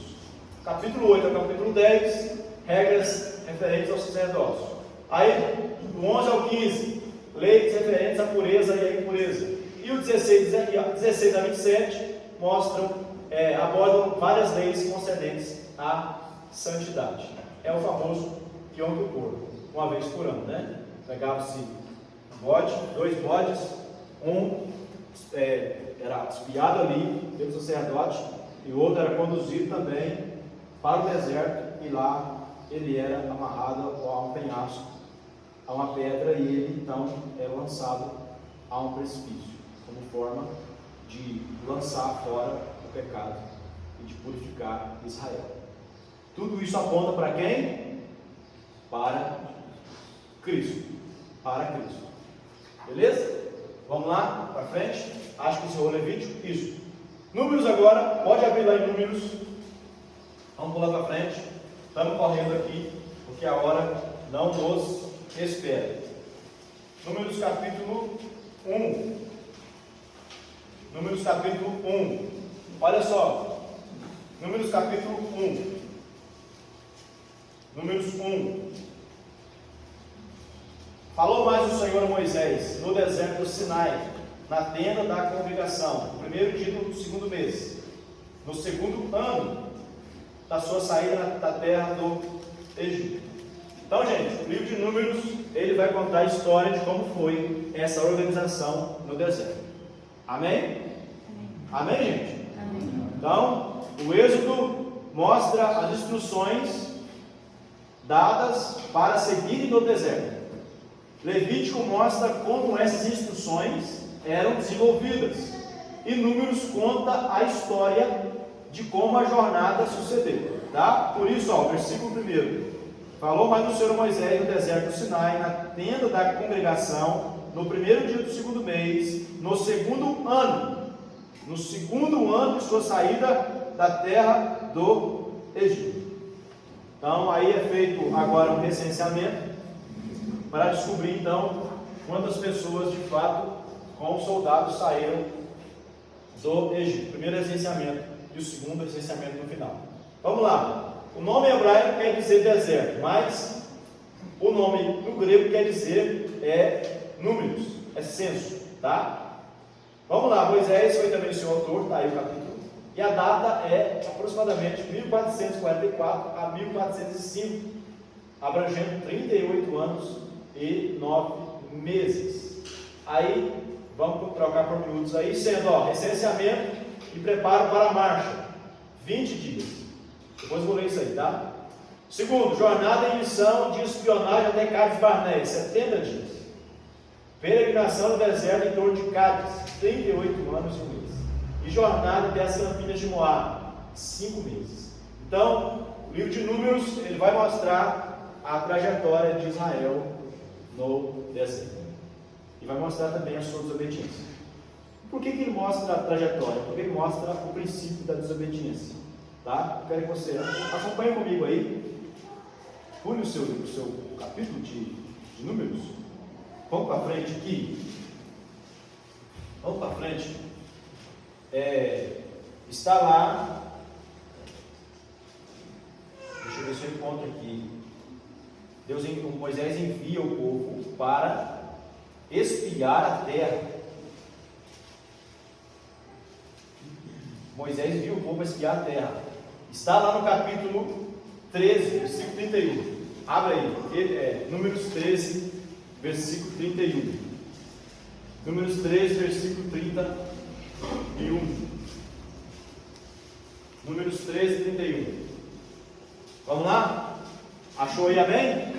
Capítulo 8 ao capítulo 10, regras referentes ao sacerdócio. Aí, do 11 ao 15, leis referentes à pureza e à impureza. E o 16 a 27 mostram, abordam várias leis concernentes à santidade. É o famoso Yom Kippur, uma vez por ano, né? Pegava-se dois bodes, era espiado ali pelo sacerdote e o outro era conduzido também para o deserto, e lá ele era amarrado a um penhasco, a uma pedra, e ele então é lançado a um precipício, como forma de lançar fora o pecado e de purificar Israel. Tudo isso aponta para quem? Para Cristo. Para Cristo. Beleza? Vamos lá, para frente. Acho que encerrou o Levítico. Isso. Números agora. Pode abrir lá em Números. Vamos pular para frente. Estamos correndo aqui, porque a hora não nos espera. Números capítulo 1. Números capítulo 1. Olha só. Números capítulo 1. Números 1. Falou mais o Senhor a Moisés no deserto do Sinai, na tenda da congregação, no primeiro dia do segundo mês, no segundo ano da sua saída da terra do Egito. Então, gente, o livro de Números, ele vai contar a história de como foi essa organização no deserto. Amém? Amém, gente? Amém. Então, o Êxodo mostra as instruções dadas para seguirem no deserto. Levítico mostra como essas instruções eram desenvolvidas. E Números conta a história de como a jornada sucedeu. Tá? Por isso, versículo 1. Falou mais o Senhor Moisés no deserto do Sinai, na tenda da congregação, no primeiro dia do segundo mês, no segundo ano. No segundo ano de sua saída da terra do Egito. Então, aí é feito agora um recenseamento para descobrir, então, quantas pessoas, de fato, com soldados saíram do Egito. Primeiro recenseamento e o segundo recenseamento no final. Vamos lá. O nome hebraico quer dizer deserto, mas o nome no grego quer dizer números, é censo, tá? Vamos lá, Moisés foi também o seu autor, está aí o capítulo. E a data é aproximadamente 1444 a 1405, abrangendo 38 anos e 9 meses. Aí, vamos trocar por minutos aí, sendo, recenseamento e preparo para a marcha, 20 dias. Depois vou ler isso aí, tá? Segundo, jornada em missão de espionagem até Cádiz Barnea, 70 dias. Peregrinação no deserto em torno de Cádiz, 38 anos e 1 mês. E jornada até as Campinas de Moab, 5 meses. Então, o livro de Números, ele vai mostrar a trajetória de Israel no deserto. E vai mostrar também a sua desobediência. Por que ele mostra a trajetória? Porque ele mostra o princípio da desobediência. Tá? Eu quero que você acompanhe comigo aí. Pule o seu capítulo de Números. Vamos para frente aqui. Vamos para frente. Está lá. Deixa eu ver se eu encontro aqui. Moisés envia o povo para espiar a terra. Moisés envia o povo para espiar a terra. Está lá no capítulo 13, versículo 31. Abre aí. Números 13, versículo 31. Números 13, versículo 31. Números 13, 31. Vamos lá? Achou aí, amém?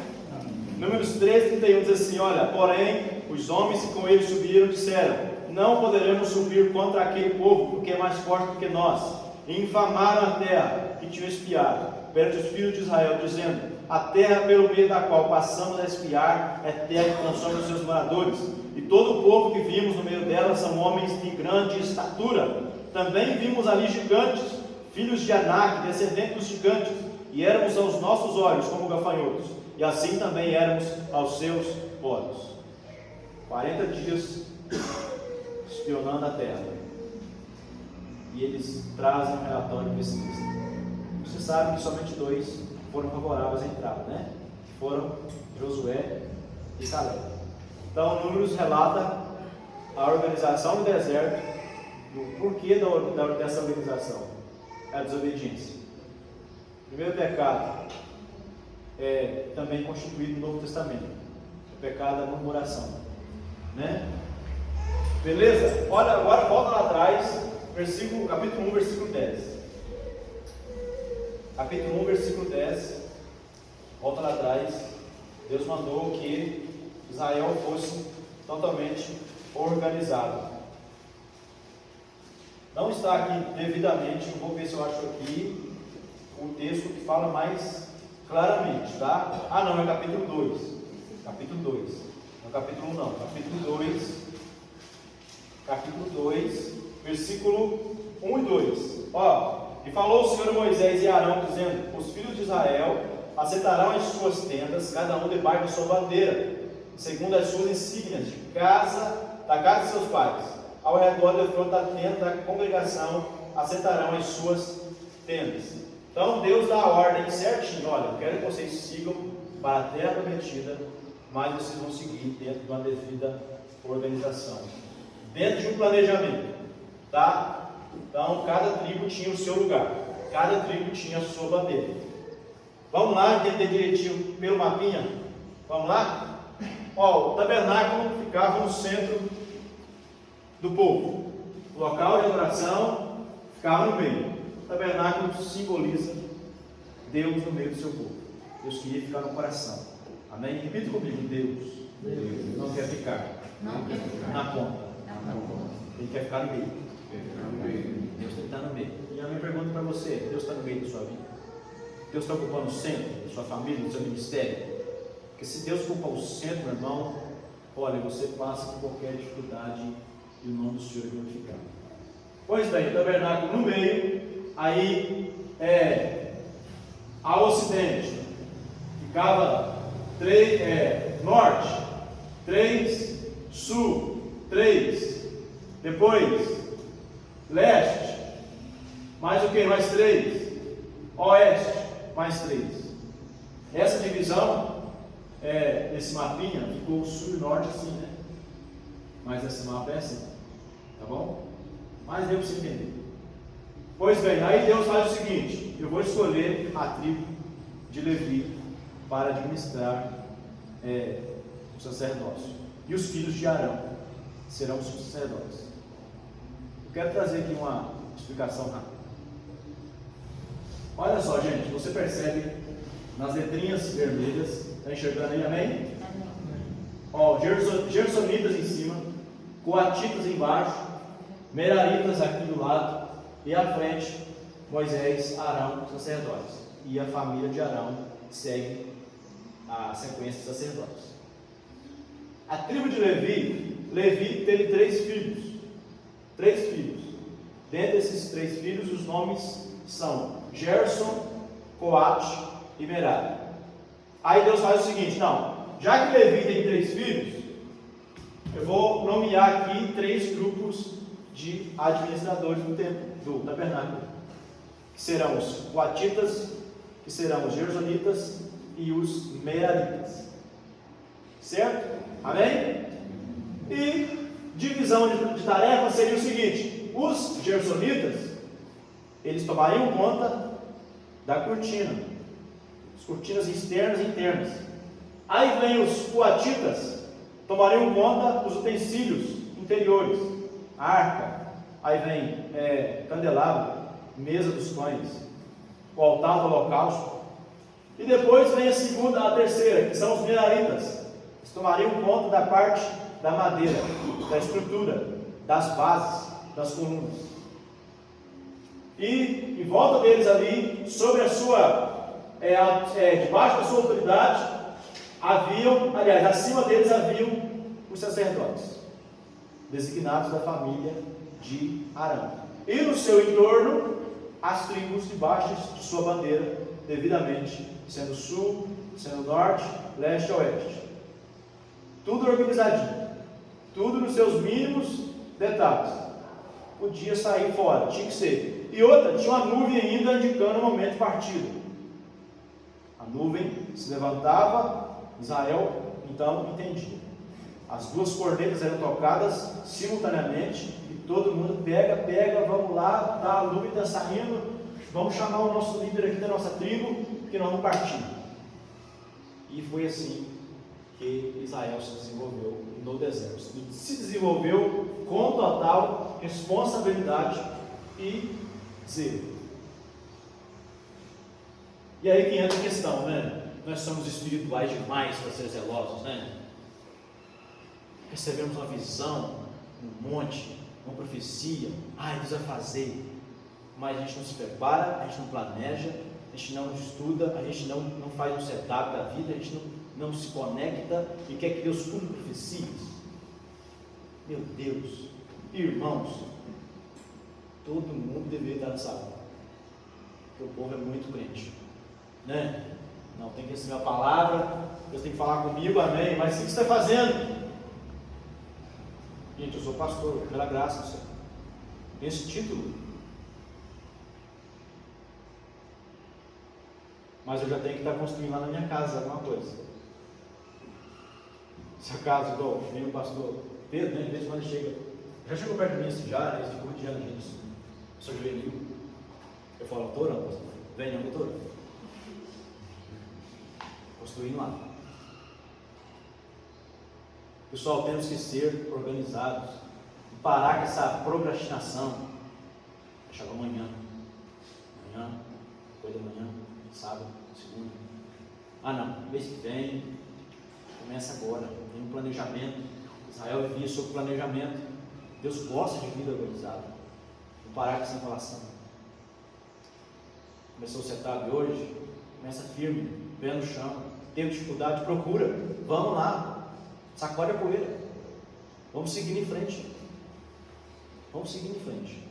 Números 13, 31 diz assim: olha, porém, os homens que com ele subiram disseram: não poderemos subir contra aquele povo, porque é mais forte do que nós. E infamaram a terra que tinham espiado perante os filhos de Israel, dizendo: a terra pelo meio da qual passamos a espiar é terra que consome os seus moradores, e todo o povo que vimos no meio dela são homens de grande estatura. Também vimos ali gigantes, filhos de Anak, descendentes dos gigantes, e éramos aos nossos olhos como gafanhotos, e assim também éramos aos seus olhos. 40 dias espionando a terra, e eles trazem um relatório pessimista. Você sabe que somente 2 foram favoráveis à entrada, né? foram Josué e Caleb. Então, Números relata a organização do deserto, do porquê dessa organização, a desobediência. O primeiro pecado é também constituído no Novo Testamento, o pecado da murmuração, né? Beleza? Olha, agora volta lá atrás, capítulo 1, versículo 10. Capítulo 1, versículo 10. Volta lá atrás. Deus mandou que Israel fosse totalmente organizado. Não está aqui devidamente, eu vou ver se eu acho aqui o texto que fala mais claramente, tá? Ah, não, é capítulo 2. Capítulo 2. Não é capítulo 1, não. Capítulo 2. Capítulo 2, versículo 1 e 2. Ó, e falou o Senhor a Moisés e Arão, dizendo: os filhos de Israel assentarão as suas tendas, cada um debaixo de sua bandeira, segundo as suas insígnias, da casa de seus pais. Ao redor da fronte da tenda da congregação assentarão as suas tendas. Então Deus dá a ordem certinho: olha, eu quero que vocês sigam para a terra prometida, mas vocês vão seguir dentro de uma devida organização, dentro de um planejamento, tá? Então cada tribo tinha o seu lugar, cada tribo tinha a sua bandeira. Vamos lá entender direitinho pelo mapinha? Vamos lá? Ó, o tabernáculo ficava no centro do povo, o local de adoração ficava no meio. O tabernáculo simboliza Deus no meio do seu povo. Deus queria ficar no coração. Amém? Repita comigo: Deus não quer ficar na ponta. Ele quer ficar no meio. Deus tem que estar no meio. E a minha pergunta para você: Deus está no meio da sua vida? Deus está ocupando o centro da sua família, do seu ministério? Porque se Deus ocupa o centro, meu irmão, olha, você passa por qualquer dificuldade e o nome do Senhor é glorificado. Pois bem, o tabernáculo no meio, aí ao ocidente ficava 3 norte, 3 sul, 3 depois leste, mais o que? Mais 3 oeste, mais 3. Essa divisão desse mapinha ficou sul e norte assim, né? Mas esse mapa é assim, tá bom? Mas deu para você entender. Pois bem, aí Deus faz o seguinte: eu vou escolher a tribo de Levi para administrar o sacerdócio, e os filhos de Arão serão os sacerdotes. Eu quero trazer aqui uma explicação rápida. Olha só, gente, você percebe nas letrinhas vermelhas, está enxergando aí, amém? Ó, Gersonitas em cima, Coatitas embaixo, Meraritas aqui do lado, e à frente Moisés, Arão, sacerdotes. E a família de Arão segue a sequência de sacerdotes. A tribo de Levi teve 3 filhos. 3 filhos. Dentre esses 3 filhos, os nomes são Gerson, Coate e Merari. Aí Deus faz o seguinte: não, já que Levi tem 3 filhos, eu vou nomear aqui 3 grupos de administradores do templo, do tabernáculo, que serão os Coatitas, que serão os Gersonitas e os Meraritas. Certo? Amém? E divisão de tarefas seria o seguinte: os Gersonitas, eles tomariam conta da cortina, as cortinas externas e internas. Aí vem os Coatitas, tomariam conta dos utensílios interiores, arca, aí vem candelabro, mesa dos pães, o altar do holocausto. E depois vem a terceira, que são os Meraritas. Eles tomariam conta da parte da madeira, da estrutura, das bases, das colunas. E em volta deles ali, sobre a sua, debaixo da sua autoridade, acima deles haviam os sacerdotes, designados da família de Arão. E no seu entorno, as tribos debaixo de sua bandeira, devidamente, sendo sul, sendo norte, leste e oeste. Tudo organizadinho, tudo nos seus mínimos detalhes. Podia sair fora, tinha que ser. E outra, tinha uma nuvem ainda indicando o momento de partida. nuvem se levantava, Israel então entendia. As duas cornetas eram tocadas simultaneamente e todo mundo pega, vamos lá, tá, a nuvem está saindo, vamos chamar o nosso líder aqui da nossa tribo, que nós vamos partir. E foi assim que Israel se desenvolveu no deserto. E se desenvolveu com total responsabilidade e zelo. E aí que entra a questão, né? Nós somos espirituais demais para ser zelosos, né? Recebemos uma visão, um monte, uma profecia, Deus vai fazer, mas a gente não se prepara, a gente não planeja, a gente não estuda, a gente não faz um setup da vida, a gente não se conecta e quer que Deus cumpra profecias. Meu Deus, irmãos, todo mundo deveria estar nessa hora, porque o povo é muito crente, né? Não, tem que receber a palavra, Deus tem que falar comigo, amém, mas o que você está fazendo? Gente, eu sou pastor, pela graça do Senhor, tenho esse título, mas eu já tenho que estar construindo lá na minha casa alguma coisa. Se acaso, igual vem o pastor Pedro, né, de vez em quando ele chega, já chegou perto de mim assim, já, né, ele ficou rodeando a gente assim, eu sou juvenil, eu falo, doutora, venha, doutora, construindo lá. Pessoal, temos que ser organizados, parar com essa procrastinação. Chega amanhã, depois da manhã, sábado, segunda. Não, mês que vem, começa agora, tem um planejamento. Israel vivia sobre planejamento. Deus gosta de vida organizada. Vou parar com essa enrolação. Começou o setup hoje, começa firme, pé no chão, tem dificuldade, procura, vamos lá. Sacode a poeira. Vamos seguir em frente. Vamos seguir em frente.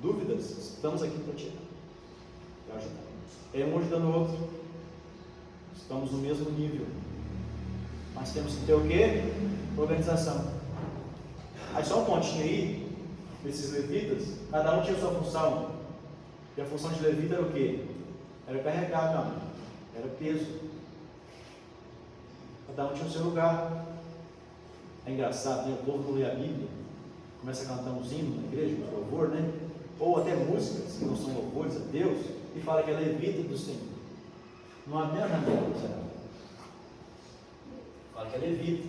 Dúvidas? Estamos aqui para te ajudar. É um ajudando o outro. Estamos no mesmo nível. Mas temos que ter o quê? Organização. Aí só um pontinho aí, desses levitas, cada um tinha sua função. E a função de levita era o quê? Era carregar, meu amigo. Era peso. Cada um tinha o seu lugar. É engraçado, né? O povo não lê a Bíblia, começa a cantar uns hinos na igreja, um louvor, né? Ou até músicas que não são louvores a Deus, e fala que é levita do Senhor. Não há mesmo nada. Fala que é levita.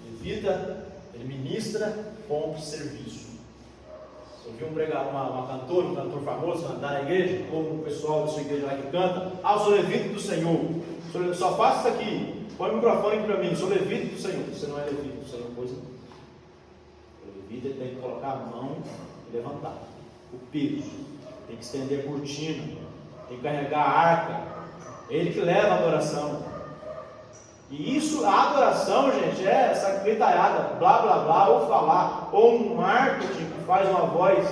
Levita, ele ministra com serviço. Você ouviu uma cantora, um cantor famoso cantar na igreja, ou um pessoal da sua igreja lá que canta, eu sou levita do Senhor. Só faço isso aqui. Põe o microfone aqui para mim, sou levita do Senhor. Você não é levita do Senhor, coisa. O levita ele tem que colocar a mão e levantar o peso, tem que estender a cortina, tem que carregar a arca. É ele que leva a adoração. E isso, a adoração, gente, é essa gritalhada, blá blá blá, ou falar, ou um marketing que faz uma voz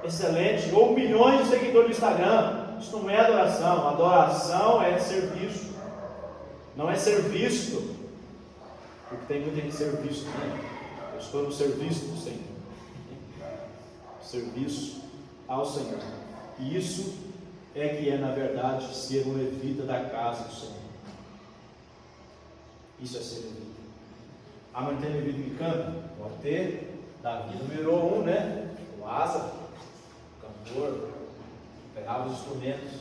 excelente, ou milhões de seguidores no Instagram. Isso não é adoração. Adoração é serviço. Não é ser visto, porque tem muita gente ser visto, né? Eu estou no serviço do Senhor. Serviço ao Senhor. E isso é que é, na verdade, ser um levita da casa do Senhor. Isso é ser levita. Mas tem levita que canta? Pode ter. Davi número 1, né? O Asa, o cantor, pegava os instrumentos.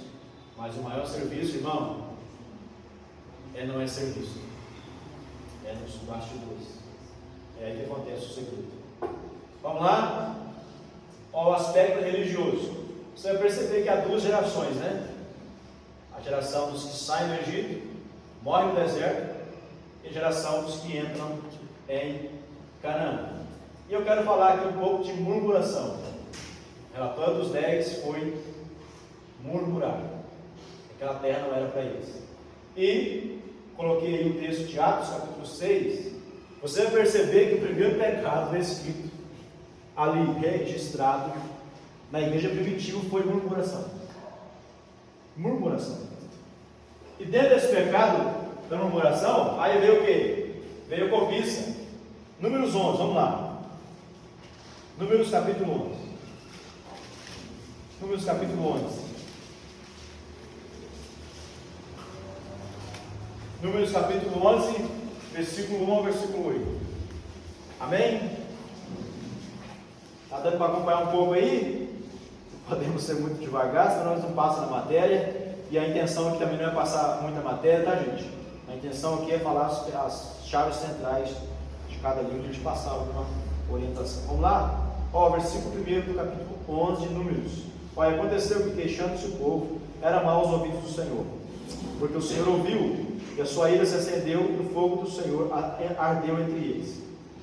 Mas o maior serviço, irmão, não é serviço, é nos bastidores. É aí que acontece o segredo. Vamos lá? O aspecto religioso. Você vai perceber que há duas gerações, né? A geração dos que saem do Egito, morrem no deserto, e a geração dos que entram em Canaã. E eu quero falar aqui um pouco de murmuração. O relatório dos 10 foi murmurar. Aquela terra não era para eles. E coloquei aí o texto de Atos, capítulo 6. Você vai perceber que o primeiro pecado escrito ali, registrado na igreja primitiva, foi murmuração. Murmuração. E dentro desse pecado da murmuração, aí veio o quê? Veio cobiça. Números 11, vamos lá. Números capítulo 11. Números capítulo 11. Números capítulo 11, versículo 1 ao versículo 8. Amém? Está dando para acompanhar um pouco aí? Podemos ser muito devagar, senão nós não passamos na matéria. E a intenção aqui também não é passar muita matéria, tá, gente? A intenção aqui é falar as chaves centrais de cada livro, a gente passar alguma orientação. Vamos lá? Ó, versículo 1 do capítulo 11 de Números. Olha, aconteceu que, queixando-se o povo, era mau aos ouvidos do Senhor, porque o Senhor ouviu, e a sua ira se acendeu, e o fogo do Senhor ardeu entre eles,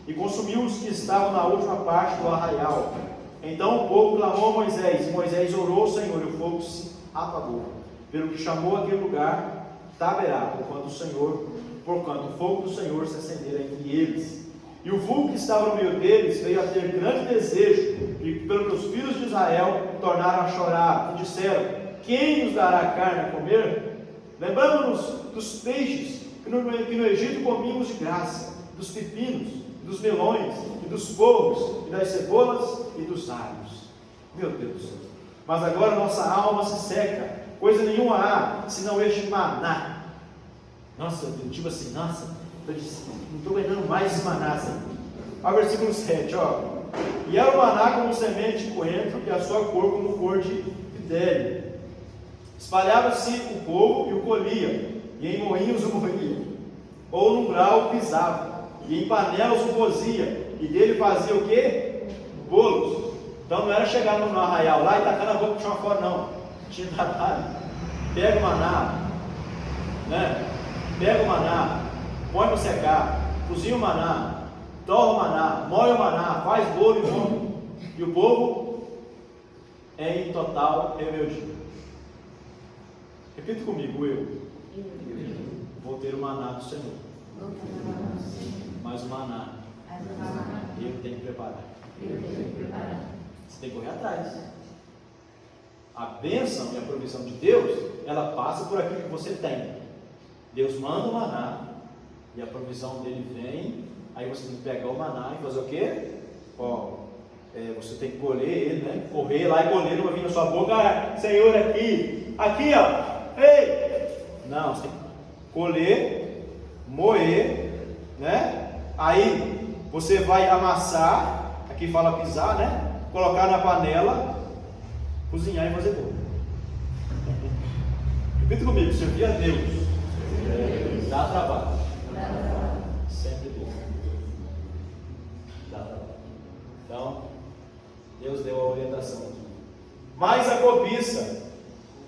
e consumiu os que estavam na última parte do arraial. Então o povo clamou a Moisés, e Moisés orou ao Senhor, e o fogo se apagou, pelo que chamou aquele lugar Taberá, porquanto o fogo do Senhor se acendera entre eles. E o vulgo que estava no meio deles veio a ter grande desejo, e pelo que os filhos de Israel tornaram a chorar, e disseram: quem nos dará carne a comer? Lembramos-nos dos peixes que no Egito comíamos de graça, dos pepinos, dos melões, e dos povos, e das cebolas, e dos alhos. Meu Deus do céu! Mas agora nossa alma se seca, coisa nenhuma há, senão este maná. Nossa, tipo assim, nossa, não estou aguentando mais esse maná. Assim. Olha o versículo 7, ó. E era o maná como semente de coentro, e a sua cor como cor de vidélio. Espalhava-se o povo e o colhia, e em moinhos o moía, ou no umbral o pisava, e em panelas o cozia, e dele fazia o quê? Bolos. Então não era chegar no arraial lá e tacando a boca de chão fora, não. Tinha trabalho. Pega o maná, né? Pega o maná, põe para secar, cozinha o maná, torra o maná, moe o maná, faz bolo e come. E o povo é em total rebeldia. Repita comigo, eu vou ter o maná do Senhor. Mas o maná eu tenho que preparar. Você tem que correr atrás. A bênção e a provisão de Deus, ela passa por aquilo que você tem. Deus manda o maná e a provisão dele vem. Aí você tem que pegar o maná e fazer o quê? Você tem que colher ele, né? Correr lá e colher, não vai vir na sua boca, Senhor, aqui, ó, ei! Não, você tem que colher, moer, né? Aí você vai amassar, aqui fala pisar, né? Colocar na panela, cozinhar e fazer bolo. Repita comigo, servir a Deus. Dá trabalho. Sempre Deus. Dá trabalho. Então, Deus deu a orientação aqui. Mas a cobiça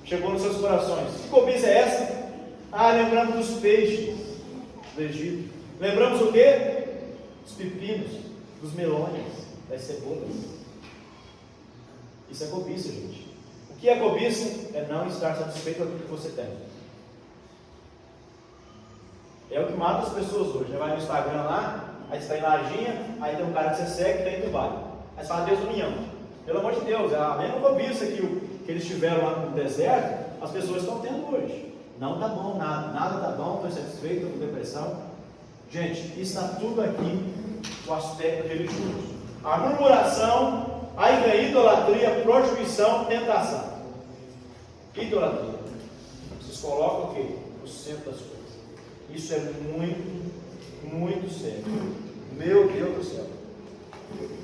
chegou nos seus corações. Que cobiça é essa? Lembramos dos peixes do Egito. Lembramos o quê? Dos pepinos, dos melões, das cebolas. Isso é cobiça, gente. O que é cobiça? É não estar satisfeito com aquilo que você tem. É o que mata as pessoas hoje. Você vai no Instagram lá, aí você está em Lajinha, aí tem um cara que você segue, tem do vale. Aí você fala: Deus não me ama. Pelo amor de Deus, é a mesma cobiça que eles tiveram lá no deserto, as pessoas estão tendo hoje. Não está bom nada está bom, estou insatisfeito, estou com depressão. Gente, isso está tudo aqui no aspecto religioso. A murmuração, aí vem a idolatria, prostituição, tentação. Idolatria. Vocês colocam o quê? O centro das coisas. Isso é muito, muito sério. Meu Deus do céu.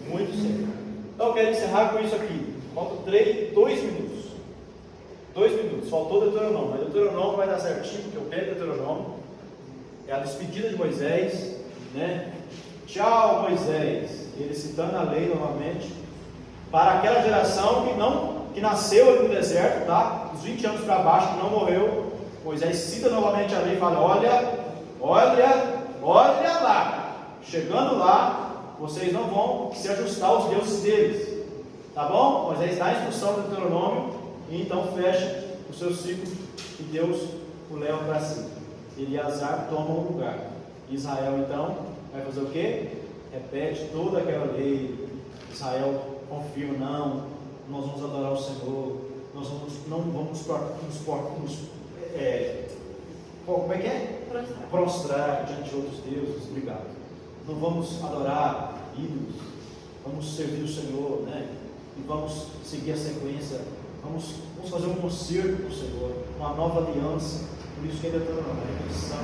Muito sério. Então eu quero encerrar com isso aqui. Faltam 2 minutos. 2 minutos. Faltou Deuteronômio. Mas Deuteronômio vai dar certinho, porque eu pego Deuteronômio. É a despedida de Moisés, né? Tchau, Moisés. Ele citando a lei novamente. Para aquela geração que nasceu ali no deserto, tá? Os 20 anos para baixo, que não morreu. Moisés cita novamente a lei e fala: olha lá. Chegando lá, vocês não vão se ajustar aos deuses deles. Tá bom? Moisés dá a instrução do Deuteronômio e então fecha o seu ciclo e Deus o leva para si. Eleazar toma o lugar. Israel então vai fazer o quê? Repete toda aquela lei. Israel confirma: não, nós vamos adorar o Senhor, nós não vamos como é que é? Prostrar diante de outros deuses. Obrigado. Não vamos adorar ídolos, vamos servir o Senhor, né? e vamos seguir a sequência. Vamos fazer um concerto com o Senhor, uma nova aliança. Por isso que ainda está na repetição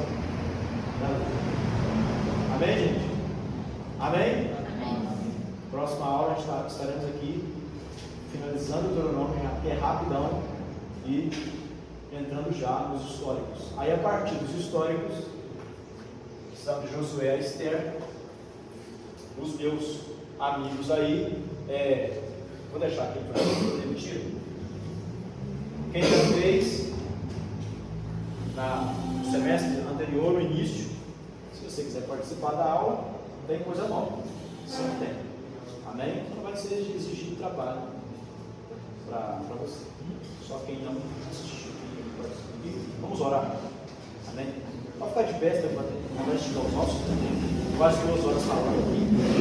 da lei. Amém, gente? Amém? Amém. Próxima aula estaremos aqui finalizando o Deuteronômio até rapidão e entrando já nos históricos. Aí, a partir dos históricos, que são de Josué a Esther, os meus amigos aí, vou deixar aqui para não demitir. Quem já fez no semestre anterior, no início, se você quiser participar da aula, tem coisa nova. Sempre tem. Amém? Não vai ser exigido trabalho para você. Só quem não assistiu. Vamos orar. Amém? Pode ficar de pé, se estiver os nossos. Quase 2 horas falando aqui.